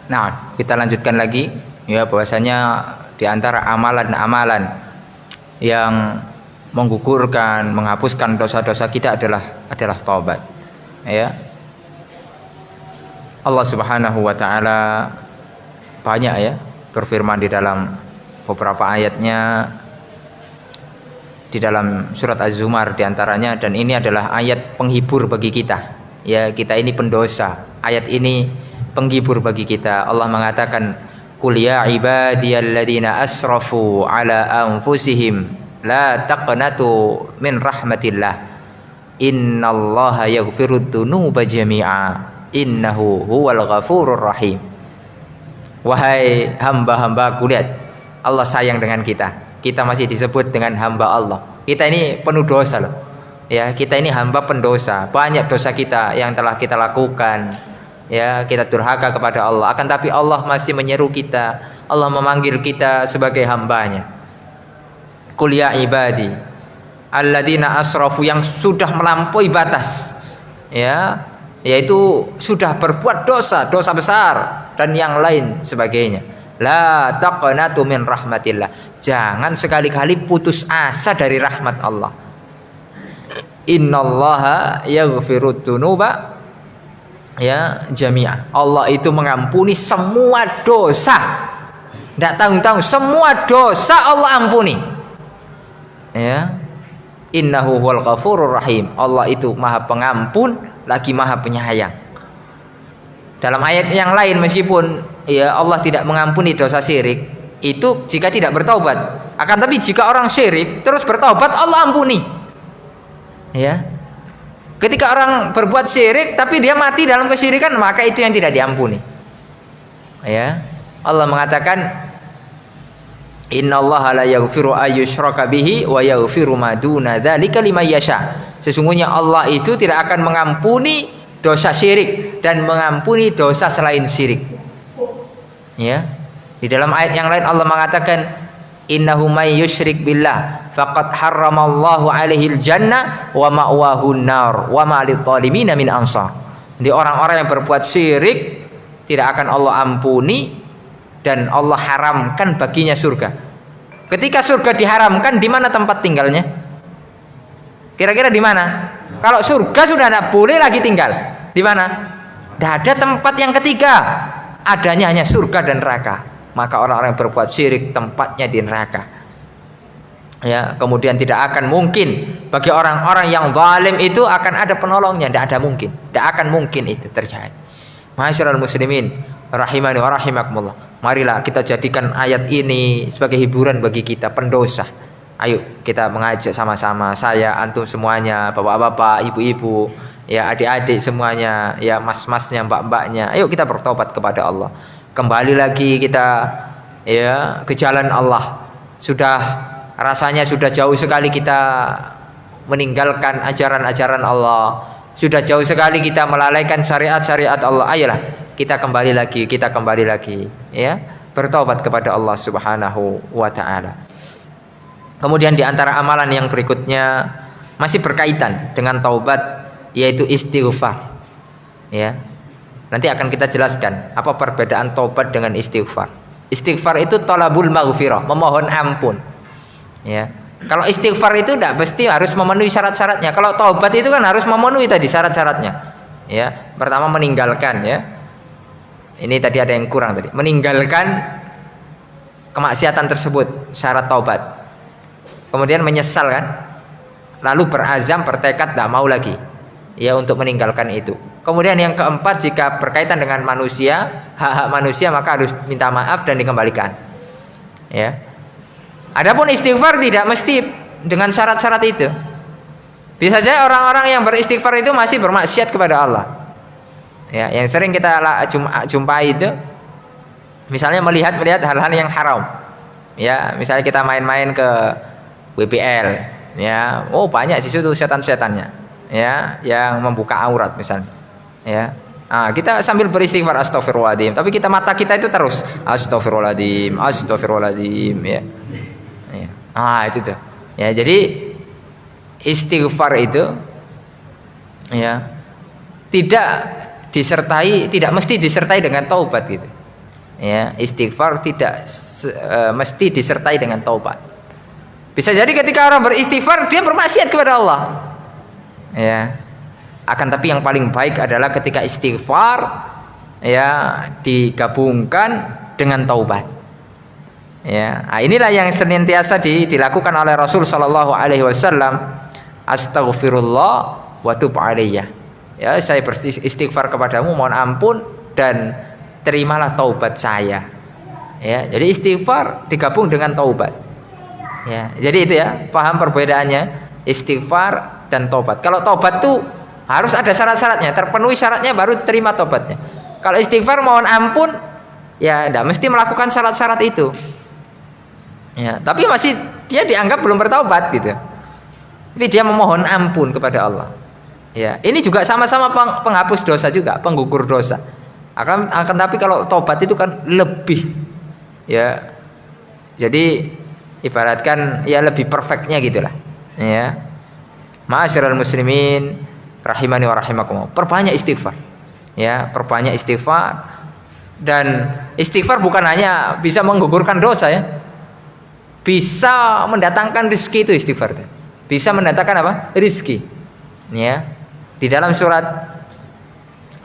S1: Nah, kita lanjutkan lagi ya, bahwasanya di antara amalan-amalan yang menggugurkan, menghapuskan dosa-dosa kita adalah taubat. Ya. Allah Subhanahu wa taala banyak ya berfirman di dalam beberapa ayatnya, di dalam surat Az-Zumar diantaranya, dan ini adalah ayat penghibur bagi kita. Ya, kita ini pendosa. Ayat ini penghibur bagi kita. Allah mengatakan, "Qul ya ibadiyalladzina asrafu ala anfusihim la taqnatu min rahmatillah. Innallaha yaghfirud dzunuba jami'a. Innahu huwal ghafurur rahim." Wahai hamba-hambaku, lihat, Allah sayang dengan kita. Kita masih disebut dengan hamba Allah. Kita ini penuh dosa loh. Ya, kita ini hamba pendosa. Banyak dosa kita yang telah kita lakukan. Ya, kita durhaka kepada Allah. Akan tapi Allah masih menyeru kita. Allah memanggil kita sebagai hambanya. Qul ya ibadi alladzina asrafu, yang sudah melampaui batas. Ya, yaitu sudah berbuat dosa besar dan yang lain sebagainya. La taqnatu min rahmatillah. Jangan sekali-kali putus asa dari rahmat Allah. Innallaha yaghfirud dzunuba ya jami'a. Allah itu mengampuni semua dosa. Tidak tanggung-tanggung, semua dosa Allah ampuni. Ya. Innahu huwal ghafurur rahim. Allah itu Maha Pengampun lagi Maha Penyayang. Dalam ayat yang lain meskipun ya Allah tidak mengampuni dosa syirik itu jika tidak bertaubat. Akan tapi jika orang syirik terus bertaubat Allah ampuni. Ya. Ketika orang berbuat syirik tapi dia mati dalam kesyirikan maka itu yang tidak diampuni. Ya. Allah mengatakan Innallaha la yaghfiru ayyushraka bihi wa yaghfiru ma duna dzalika liman yasha. Sesungguhnya Allah itu tidak akan mengampuni dosa syirik dan mengampuni dosa selain syirik. Ya. Di dalam ayat yang lain Allah mengatakan innahu may yusyrik billah faqad harramallahu alaihil jannah wa ma'wahun nar wa ma lidh-dhalimin min ansar. Jadi orang-orang yang berbuat syirik tidak akan Allah ampuni dan Allah haramkan baginya surga. Ketika surga diharamkan, di mana tempat tinggalnya? Kira-kira di mana? Kalau surga sudah tidak boleh lagi tinggal, di mana? Tidak ada tempat yang ketiga, adanya hanya surga dan neraka. Maka orang-orang yang berbuat syirik tempatnya di neraka. Ya, kemudian tidak akan mungkin bagi orang-orang yang zalim itu akan ada penolongnya, tidak ada mungkin, tidak akan mungkin itu terjadi. Ma'asyiral muslimin rahimani wa rahimakumullah. Marilah kita jadikan ayat ini sebagai hiburan bagi kita pendosa. Ayo kita mengajak sama-sama, saya, antum semuanya, bapak-bapak, ibu-ibu, ya adik-adik semuanya, ya mas-masnya, mbak-mbaknya. Ayo kita bertobat kepada Allah. Kembali lagi kita ya ke jalan Allah. Rasanya sudah jauh sekali kita meninggalkan ajaran-ajaran Allah. Sudah jauh sekali kita melalaikan syariat-syariat Allah. Ayolah kita kembali lagi ya, bertobat kepada Allah Subhanahu wa taala. Kemudian di antara amalan yang berikutnya masih berkaitan dengan taubat yaitu istighfar. Ya. Nanti akan kita jelaskan apa perbedaan taubat dengan istighfar. Istighfar itu talabul maghfirah, memohon ampun. Ya. Kalau istighfar itu tidak mesti harus memenuhi syarat-syaratnya. Kalau taubat itu kan harus memenuhi tadi syarat-syaratnya. Ya, pertama meninggalkan ya. Ini tadi ada yang kurang tadi. Meninggalkan kemaksiatan tersebut, syarat taubat. Kemudian menyesal kan? Lalu berazam, bertekad tidak mau lagi. Ya untuk meninggalkan itu. Kemudian yang keempat jika berkaitan dengan manusia, hak-hak manusia maka harus minta maaf dan dikembalikan. Ya. Adapun istighfar tidak mesti dengan syarat-syarat itu. Bisa saja orang-orang yang beristighfar itu masih bermaksiat kepada Allah. Ya, yang sering kita jumpai itu misalnya melihat hal-hal yang haram. Ya, misalnya kita main-main ke WPL, ya. Oh, banyak di situ setan-setannya. Ya, yang membuka aurat misalnya. Ya. Ah, kita sambil beristighfar astagfirullahaladzim, tapi mata kita itu terus astagfirullahaladzim ya. Ya. Ah, itu tuh. Ya, jadi istighfar itu ya tidak mesti disertai dengan taubat gitu. Ya, istighfar tidak mesti disertai dengan taubat. Bisa jadi ketika orang beristighfar dia bermaksiat kepada Allah. Ya. Akan tapi yang paling baik adalah ketika istighfar ya digabungkan dengan taubat. Ya, nah, inilah yang senantiasa dilakukan oleh Rasul sallallahu alaihi wasallam. Astaghfirullah wa tub alaiyah. Ya, saya beristighfar kepadamu, mohon ampun dan terimalah taubat saya. Ya, jadi istighfar digabung dengan taubat. Ya, jadi itu ya, paham perbedaannya istighfar dan taubat. Kalau taubat tuh harus ada syarat-syaratnya, terpenuhi syaratnya baru terima taubatnya. Kalau istighfar mohon ampun, ya tidak mesti melakukan syarat-syarat itu. Ya, tapi masih dia dianggap belum bertaubat gitu. Tapi dia memohon ampun kepada Allah. Ya, ini juga sama-sama penghapus dosa juga, penggugur dosa. Akan tapi kalau taubat itu kan lebih, ya. Jadi ibaratkan ya lebih perfectnya gitulah. Ya. Ma'asyiral muslimin rahimani wa rahimakumullah. Perbanyak istighfar. Ya, perbanyak istighfar. Dan istighfar bukan hanya bisa menggugurkan dosa ya. Bisa mendatangkan rezeki itu istighfar. Bisa mendatangkan apa? Rezeki. Ya. Di dalam surat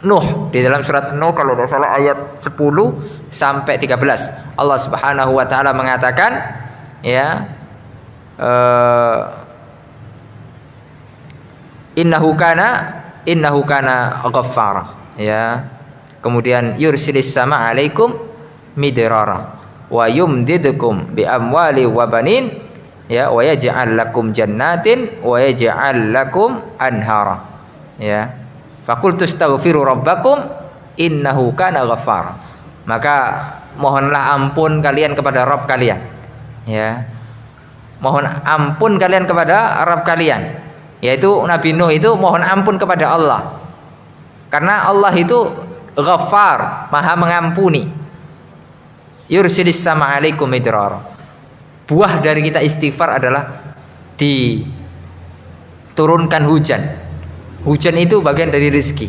S1: Nuh kalau tidak salah ayat 10 sampai 13 Allah Subhanahu wa taala mengatakan ya eh, innahu kana ghaffara, ya. Kemudian yursilis sama alaikum midrara wa yumdidukum bi amwali wa banin, ya, wa yaj'al lakum jannatin wa yaj'al lakum anhara, ya. Faqultu astaghfiru rabbakum innahu kana ghaffara. Maka mohonlah ampun kalian kepada Rabb kalian, ya. Mohon ampun kalian kepada Rabb kalian, yaitu Nabi Nuh itu mohon ampun kepada Allah. Karena Allah itu Ghaffar, Maha mengampuni. Yursilis sama alaikum midrara. Buah dari kita istighfar adalah diturunkan hujan. Hujan itu bagian dari rezeki,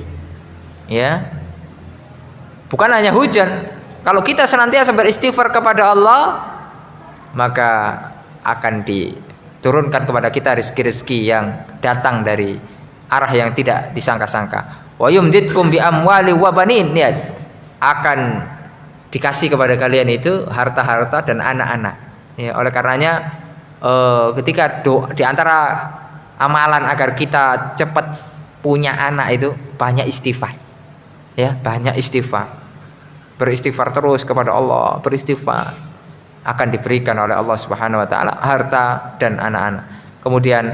S1: ya. Bukan hanya hujan. Kalau kita senantiasa beristighfar kepada Allah, maka akan diturunkan kepada kita rezeki-rezeki yang datang dari arah yang tidak disangka-sangka. Wa yumditkum bi amwali wa banin, ya. Akan dikasih kepada kalian itu harta-harta dan anak-anak. Ya, oleh karenanya ketika di antara amalan agar kita cepat punya anak itu banyak istighfar. Ya, banyak istighfar. Beristighfar terus kepada Allah, beristighfar. Akan diberikan oleh Allah Subhanahu wa taala harta dan anak-anak. Kemudian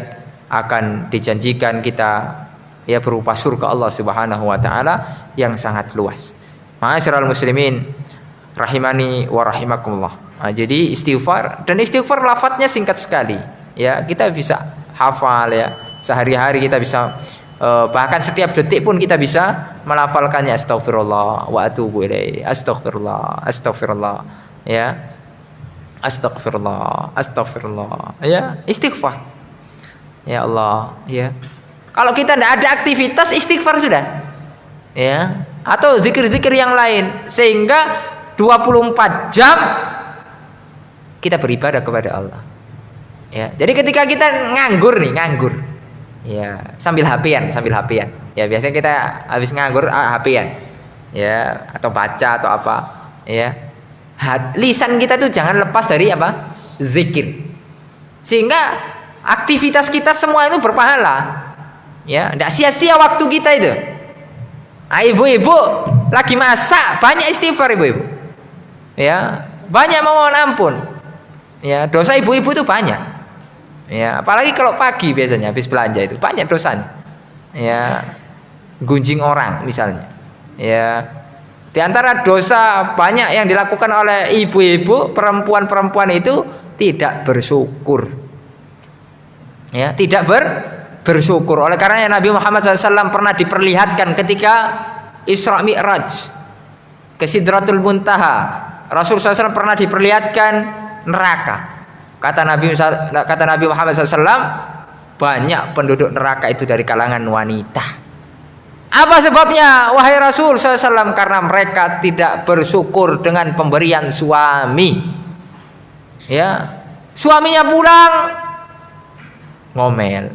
S1: akan dijanjikan kita, ya, berupa surga Allah Subhanahu wa taala yang sangat luas. Ma'asyiral muslimin rahimani wa rahimakumullah. Nah, jadi istighfar, dan istighfar lafadznya singkat sekali, ya. Kita bisa hafal, ya. Sehari-hari kita bisa bahkan setiap detik pun kita bisa melafalkannya. Astaghfirullah wa atubu ilaih. Astaghfirullah, astaghfirullah, ya. Astaghfirullah, astaghfirullah, ya. Istighfar, ya Allah, ya. Kalau kita tidak ada aktivitas, istighfar sudah, ya. Atau zikir-zikir yang lain, sehingga 24 jam kita beribadah kepada Allah, ya. Jadi ketika kita nganggur, ya, sambil HP-an, ya. Biasanya kita habis nganggur HP-an, ya, atau baca atau apa, ya. Lisan kita tuh jangan lepas dari apa? Zikir. Sehingga aktivitas kita semua itu berpahala, ya. Tidak sia-sia waktu kita itu. Ibu-ibu lagi masak, banyak istighfar ibu-ibu, ya. Banyak memohon ampun, ya. Dosa ibu-ibu itu banyak, ya. Apalagi kalau pagi biasanya habis belanja itu banyak dosanya, ya. Gunjing orang misalnya, ya. Di antara dosa banyak yang dilakukan oleh ibu-ibu, perempuan-perempuan itu tidak bersyukur, ya, tidak bersyukur. Oleh karenanya Nabi Muhammad SAW pernah diperlihatkan ketika Isra Mi'raj ke Sidratul Muntaha. Rasulullah SAW pernah diperlihatkan neraka. Kata Nabi Muhammad SAW, banyak penduduk neraka itu dari kalangan wanita. Apa sebabnya wahai Rasul SAW? Karena mereka tidak bersyukur dengan pemberian suami, ya. Suaminya pulang ngomel,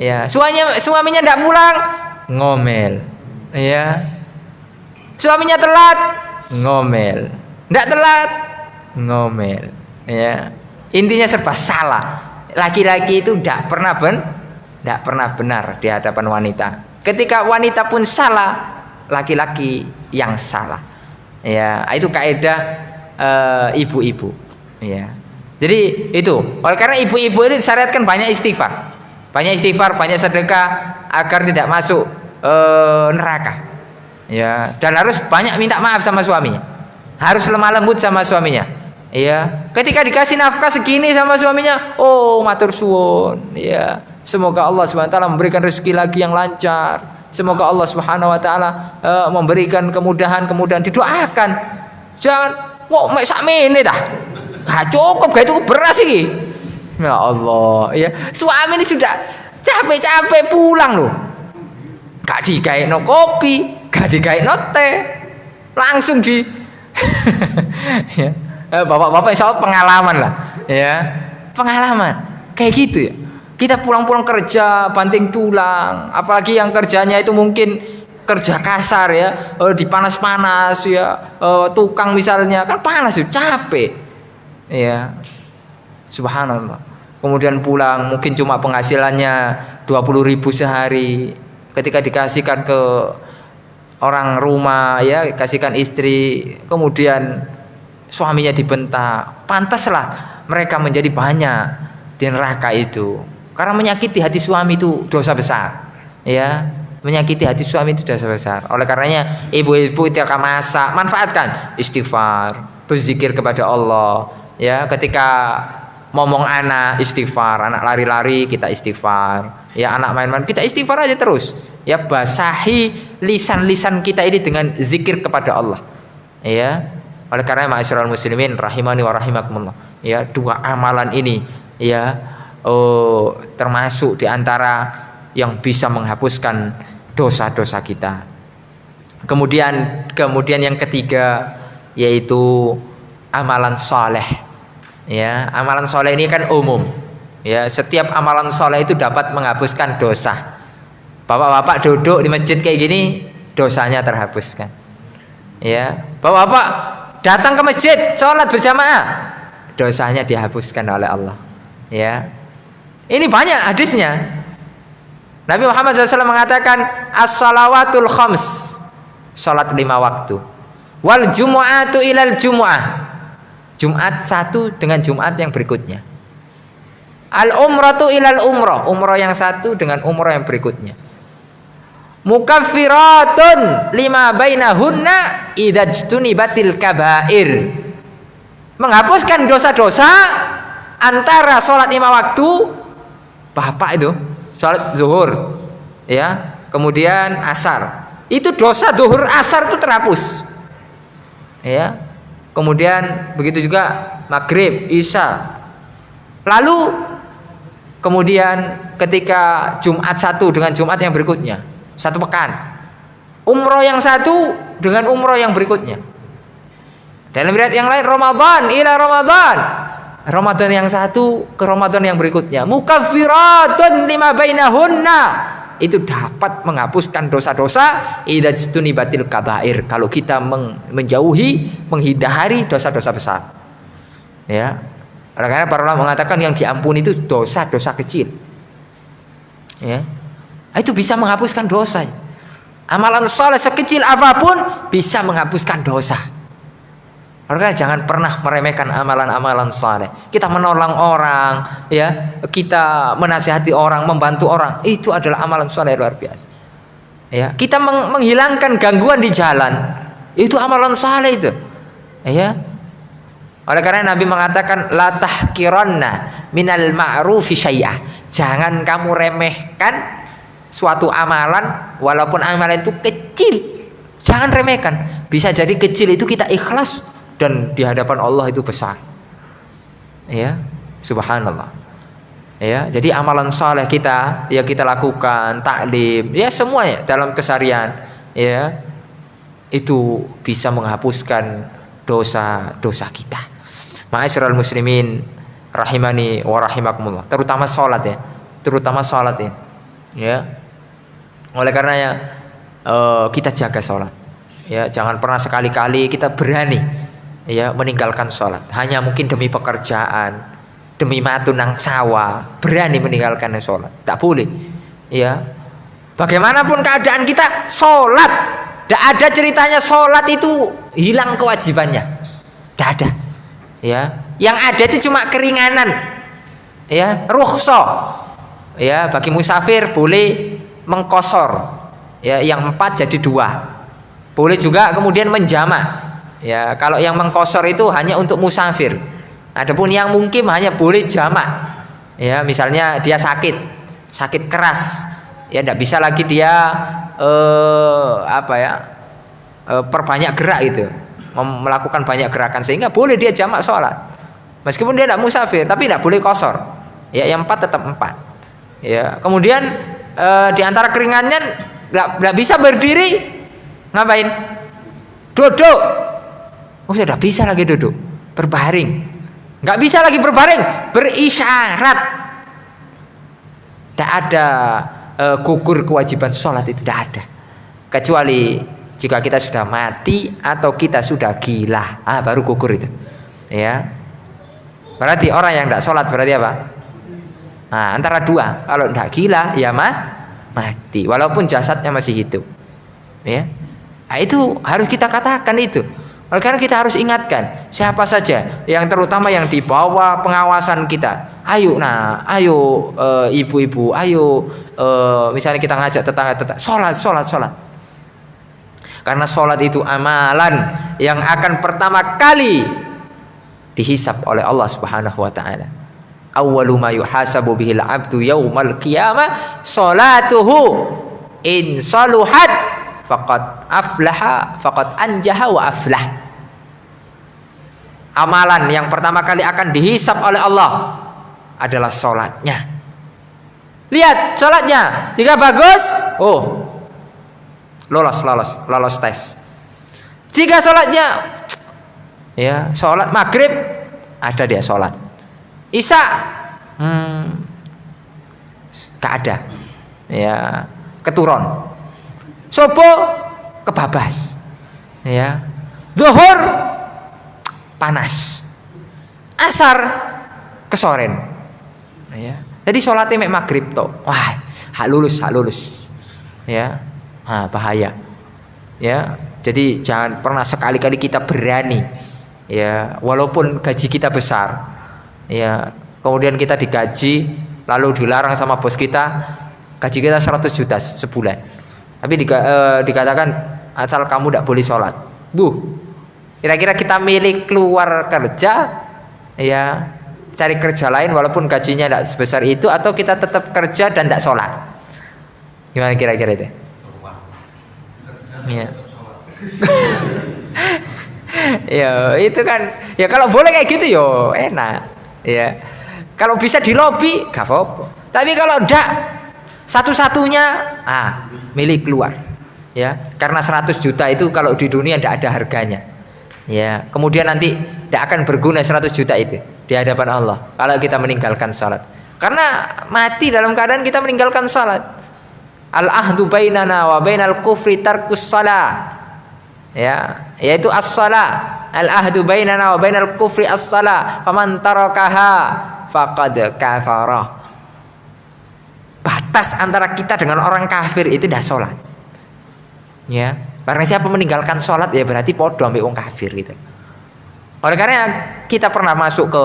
S1: ya. Suaminya tidak pulang ngomel, ya. Suaminya telat ngomel, tidak telat ngomel, ya. Intinya serba salah. Laki-laki itu tidak pernah benar di hadapan wanita. Ketika wanita pun salah, laki-laki yang salah, ya. Itu kaidah ibu-ibu, ya. Jadi itu, oleh karena ibu-ibu ini disyariatkan banyak istighfar, banyak sedekah agar tidak masuk neraka, ya. Dan harus banyak minta maaf sama suaminya, harus lemah lembut sama suaminya, ya. Ketika dikasih nafkah segini sama suaminya, oh matur suwun, ya. Semoga Allah Subhanahu wa taala memberikan rezeki lagi yang lancar. Semoga Allah Subhanahu wa taala memberikan kemudahan, didoakan. Jangan kok mek sakmene tah. Gak cukup, gak cukup beras iki. Ya Allah, ya. Suami ini sudah capek-capek pulang loh. Gak digaekno kopi, gak digaekno teh. Langsung di ya. Bapak-bapak insya Allah pengalaman lah, ya. Pengalaman kayak gitu, ya. Kita pulang-pulang kerja banting tulang, apalagi yang kerjanya itu mungkin kerja kasar, ya, dipanas-panas, ya, tukang misalnya kan panas, ya, capek, ya. Subhanallah. kemudian pulang mungkin cuma penghasilannya 20.000 sehari, ketika dikasihkan ke orang rumah ya, kasihkan istri, kemudian suaminya dibentak, pantaslah mereka menjadi banyak di neraka itu, karena menyakiti hati suami itu dosa besar ya. Menyakiti hati suami itu dosa besar. Oleh karenanya ibu-ibu ketika masak, manfaatkan istighfar, berzikir kepada Allah ya. Ketika ngomong anak, istighfar. Anak lari-lari, kita istighfar ya. Anak main-main, kita istighfar aja terus ya. Basahi lisan-lisan kita ini dengan zikir kepada Allah ya. Oleh karenanya ma'asyiral muslimin rahimani wa rahimakumullah ya, dua amalan ini ya termasuk diantara yang bisa menghapuskan dosa-dosa kita. Kemudian yang ketiga yaitu amalan soleh ya. Amalan soleh ini kan umum ya, setiap amalan soleh itu dapat menghapuskan dosa. Bapak-bapak duduk di masjid kayak gini, dosanya terhapuskan ya. Bapak-bapak datang ke masjid sholat berjamaah, dosanya dihapuskan oleh Allah ya. Ini banyak hadisnya. Nabi Muhammad SAW mengatakan as-salawatul khams, salat 5 waktu, wal jumu'atu ilal jumu'ah, Jumat satu dengan Jumat yang berikutnya, al umratu ilal umrah, umrah yang satu dengan umrah yang berikutnya, mukaffiratun lima bainahunna idajtunibatil kabair, menghapuskan dosa-dosa antara salat 5 waktu. Bapak itu salat zuhur ya, kemudian asar, itu dosa zuhur asar itu terhapus ya. Kemudian begitu juga maghrib isya. Lalu kemudian ketika Jumat satu dengan Jumat yang berikutnya, satu pekan, umroh yang satu dengan umroh yang berikutnya. Dalam riwayat yang lain Ramadan ila Ramadan, Ramadan yang satu ke Ramadan yang berikutnya, mukaffiratun lima bainahunna, itu dapat menghapuskan dosa-dosa idajtunibatil kabair, kalau kita menjauhi, menghindari dosa-dosa besar ya. Karena para ulama mengatakan yang diampuni itu dosa-dosa kecil ya, itu bisa menghapuskan dosa. Amalan soleh sekecil apapun bisa menghapuskan dosa. Maka jangan pernah meremehkan amalan-amalan saleh. Kita menolong orang, ya, kita menasihati orang, membantu orang, itu adalah amalan saleh luar biasa. Ya, kita menghilangkan gangguan di jalan, itu amalan saleh itu. Ya. Oleh karena Nabi mengatakan la tahqiranna minal ma'rufi syai'ah. Jangan kamu remehkan suatu amalan walaupun amalan itu kecil. Jangan remehkan. Bisa jadi kecil itu kita ikhlas dan di hadapan Allah itu besar. Ya, subhanallah. Ya, jadi amalan saleh kita ya kita lakukan, taklim, ya semuanya dalam keseharian, ya. Itu bisa menghapuskan dosa-dosa kita. Ma'asyiral muslimin rahimani wa rahimakumullah. Terutama salat ya. Terutama salat ya. Ya. Oleh karenanya kita jaga salat. Ya, jangan pernah sekali-kali kita berani ya meninggalkan sholat hanya mungkin demi pekerjaan, demi matu nang sawah, berani meninggalkan sholat, tak boleh ya. Bagaimanapun keadaan kita, sholat, tidak ada ceritanya sholat itu hilang kewajibannya, tidak ada ya. Yang ada itu cuma keringanan ya, rukhsah ya, bagi musafir boleh mengkosor ya, yang 4 jadi 2, boleh juga kemudian menjamak. Ya, kalau yang mengkosor itu hanya untuk musafir. Adapun yang mungkin hanya boleh jamak. Ya, misalnya dia sakit keras, ya tidak bisa lagi dia perbanyak gerak itu, melakukan banyak gerakan sehingga boleh dia jamak sholat. Meskipun dia tidak musafir, tapi tidak boleh kosor. Ya, yang 4 tetap 4. Ya, kemudian di antara keringannya nggak bisa berdiri, ngapain? Duduk. Oh, sudah bisa lagi duduk, berbaring. Nggak bisa lagi berbaring, berisyarat. Tidak ada gugur kewajiban sholat, itu tidak ada. Kecuali jika kita sudah mati atau kita sudah gila, baru gugur itu. Ya. Berarti orang yang tidak sholat berarti apa? Nah, antara dua. Kalau tidak gila ya mati walaupun jasadnya masih hidup. Ya. Nah, itu harus kita katakan itu. Oleh karena kita harus ingatkan siapa saja yang terutama yang di bawah pengawasan kita. Ayo ibu-ibu, ayo misalnya kita ngajak tetangga-tetangga sholat. Karena sholat itu amalan yang akan pertama kali dihisab oleh Allah Subhanahu wa taala. Awwalu ma yuhasabu bihil 'abdu yaumal qiyamah sholatuhu in saluhat faqad aflaha faqad anjaha wa aflah. Amalan yang pertama kali akan dihisab oleh Allah adalah sholatnya. Lihat sholatnya, jika bagus, lolos tes. Jika sholatnya, ya sholat maghrib ada dia sholat, isya tak ada, ya keturun, subuh kebabas, ya zuhur panas, asar kesoren, ya. Jadi sholatnya mek maghrib toh, wah hak lulus, ya, bahaya, ya. Jadi jangan pernah sekali-kali kita berani, ya, walaupun gaji kita besar, ya, kemudian kita digaji, lalu dilarang sama bos kita, gaji kita 100 juta sebulan, tapi dikatakan asal kamu tidak boleh sholat, kira-kira kita milih keluar kerja, ya, cari kerja lain walaupun gajinya tidak sebesar itu, atau kita tetap kerja dan tidak sholat? Gimana kira-kira itu? Ya. Ya itu kan, ya kalau boleh kayak gitu yo enak, ya. Kalau bisa di lobi gak apa-apa. Tapi kalau enggak, satu-satunya milih keluar, ya. Karena 100 juta itu kalau di dunia tidak ada harganya, ya. Kemudian nanti tidak akan berguna 100 juta itu di hadapan Allah kalau kita meninggalkan salat. Karena mati dalam keadaan kita meninggalkan salat. Al-ahdu bainana wa bainal kufri tarkus shalah. Ya, yaitu as-shalah. Al-ahdu bainana wa bainal kufri as-shalah. Faman tarakaha faqad kafara. Batas antara kita dengan orang kafir itu dah salat. Ya, karena siapa meninggalkan salat ya berarti podo ambek wong kafir gitu. Oleh karena kita pernah masuk ke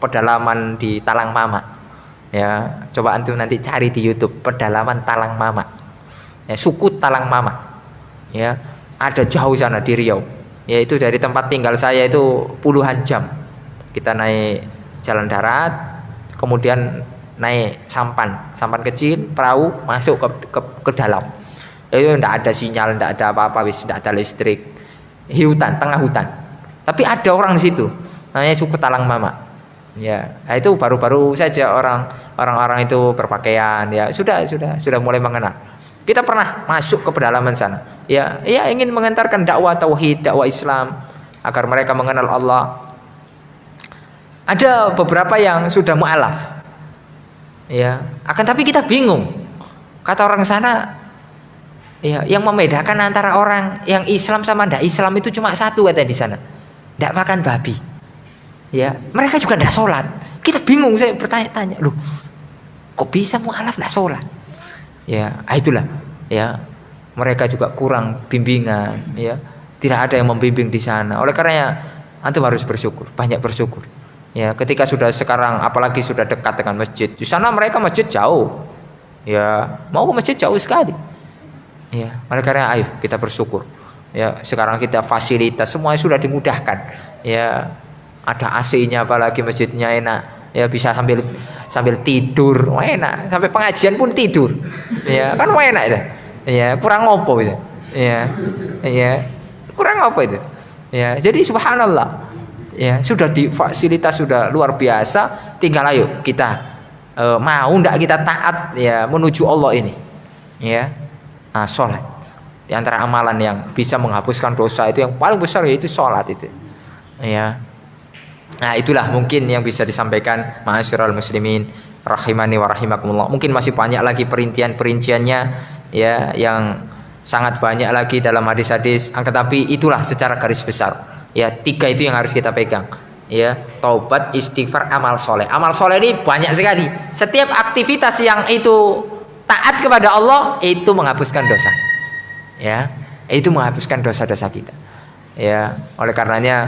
S1: pedalaman di Talang Mama, ya, coba antum nanti cari di YouTube pedalaman Talang Mama, ya, suku Talang Mama, ya, ada jauh sana di Riau, yaitu dari tempat tinggal saya itu puluhan jam. Kita naik jalan darat, kemudian naik sampan kecil, perahu masuk ke dalam. Itu tidak ada sinyal, tidak ada apa-apa, tidak ada listrik, hutan, tengah hutan. Tapi ada orang di situ, namanya suku Talang Mama. Ya, itu baru-baru saja orang-orang itu berpakaian, ya, sudah mulai mengenal. Kita pernah masuk ke pedalaman sana. Ya, ingin mengantarkan dakwah tauhid, dakwah Islam agar mereka mengenal Allah. Ada beberapa yang sudah mu'alaf. Ya, akan tapi kita bingung. Kata orang sana, ya, yang membedakan antara orang yang Islam sama ndak Islam itu cuma satu, kata di sana. Tidak makan babi, ya. Mereka juga tidak sholat. Kita bingung, saya bertanya-tanya, loh, kok bisa mu'alaf tidak sholat? Ya, itulah, ya. Mereka juga kurang bimbingan, ya. Tidak ada yang membimbing di sana. Oleh karenanya, antum harus bersyukur, banyak bersyukur. Ya, ketika sudah sekarang, apalagi sudah dekat dengan masjid. Di sana mereka masjid jauh, ya. Mau ke masjid jauh sekali. Ya, oleh karena ayo kita bersyukur. Ya, sekarang kita fasilitas semuanya sudah dimudahkan. Ya, ada AC-nya, apalagi masjidnya enak. Ya, bisa sambil tidur, enak. Sampai pengajian pun tidur. Ya, kan enak itu. Ya, kurang ngopo itu. Ya, kurang apa itu. Ya, jadi subhanallah. Ya, sudah di fasilitas sudah luar biasa. Tinggal ayo kita mau ndak kita taat, ya, menuju Allah ini. Ya, sholat. Di antara amalan yang bisa menghapuskan dosa itu yang paling besar yaitu sholat itu, ya. Nah, itulah mungkin yang bisa disampaikan ma'asyiral muslimin rahimani wa rahimakumullah. Mungkin masih banyak lagi perinciannya, ya, yang sangat banyak lagi dalam hadis-hadis. Tetapi itulah secara garis besar, ya, 3 itu yang harus kita pegang. ya, taubat, istighfar, amal soleh. Amal soleh ini banyak sekali. Setiap aktivitas yang itu taat kepada Allah itu menghapuskan dosa, ya, itu menghapuskan dosa-dosa kita, ya. Oleh karenanya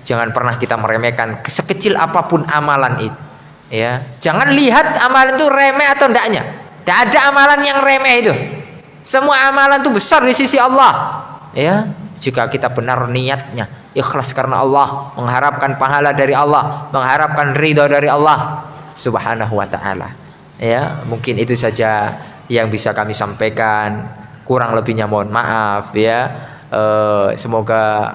S1: jangan pernah kita meremehkan sekecil apapun amalan itu, ya. Jangan lihat amalan itu remeh atau ndaknya. Tidak ada amalan yang remeh itu. Semua amalan itu besar di sisi Allah, ya. Jika kita benar niatnya, ikhlas karena Allah, mengharapkan pahala dari Allah, mengharapkan ridho dari Allah Subhanahu wa taala. Ya, mungkin itu saja yang bisa kami sampaikan. Kurang lebihnya mohon maaf, ya. Semoga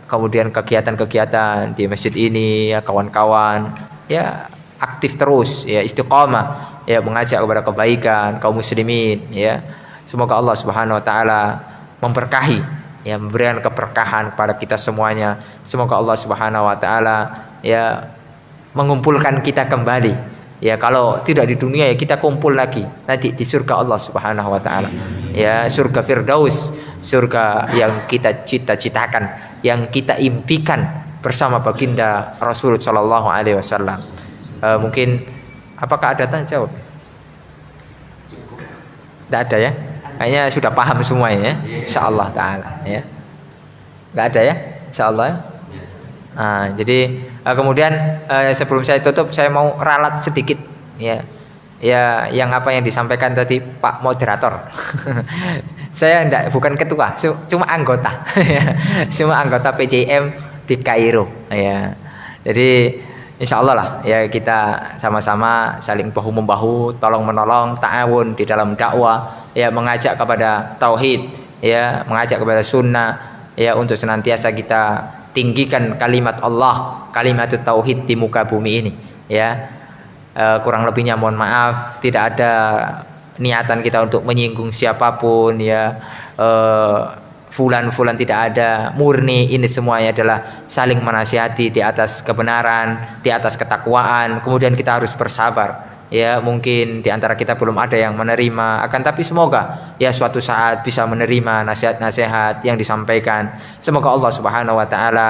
S1: kemudian kegiatan-kegiatan di masjid ini, ya, kawan-kawan, ya, aktif terus, ya, istiqomah, ya, mengajak kepada kebaikan kaum muslimin, ya. Semoga Allah Subhanahu wa taala memberkahi, ya, memberikan keberkahan kepada kita semuanya. Semoga Allah Subhanahu wa taala, ya, mengumpulkan kita kembali. Ya, kalau tidak di dunia ya kita kumpul lagi nanti di surga Allah Subhanahu wa taala. Ya, surga Firdaus, surga yang kita cita-citakan, yang kita impikan bersama baginda Rasul sallallahu alaihi wasallam. Mungkin apakah ada tanya jawab? Tidak ada, ya. Kayaknya sudah paham semuanya, ya. Insyaallah taala, ya. Enggak ada, ya? Insyaallah. Jadi kemudian sebelum saya tutup saya mau ralat sedikit, ya. Ya, yang apa yang disampaikan tadi Pak moderator. Saya bukan ketua, cuma anggota. Cuma anggota PJM di Kairo, ya. Jadi insyaallah lah, ya, kita sama-sama saling bahu membahu, tolong menolong, ta'awun di dalam dakwah, ya, mengajak kepada tauhid, ya, mengajak kepada sunnah, ya, untuk senantiasa kita tinggikan kalimat Allah, kalimat tauhid di muka bumi ini, ya. Kurang lebihnya mohon maaf, tidak ada niatan kita untuk menyinggung siapapun, ya. Fulan tidak ada, murni ini semuanya adalah saling menasihati di atas kebenaran, di atas ketakwaan. Kemudian kita harus bersabar, ya. Mungkin di antara kita belum ada yang menerima, akan tapi semoga, ya, suatu saat bisa menerima nasihat-nasihat yang disampaikan. Semoga Allah Subhanahu wa taala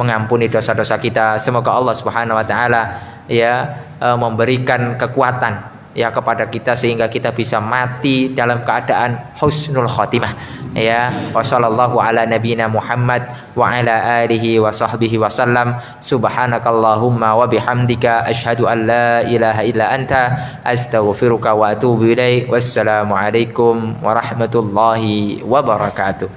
S1: mengampuni dosa-dosa kita. Semoga Allah Subhanahu wa taala, ya, memberikan kekuatan, ya, kepada kita sehingga kita bisa mati dalam keadaan husnul khotimah, ya. Wassallallahu ala nabiyina Muhammad wa ala alihi wa sahbihi wasallam. Subhanakallahumma wa bihamdika asyhadu an la ilaha illa anta astaghfiruka wa atubu ilaik. Wassalamualaikum warahmatullahi wabarakatuh.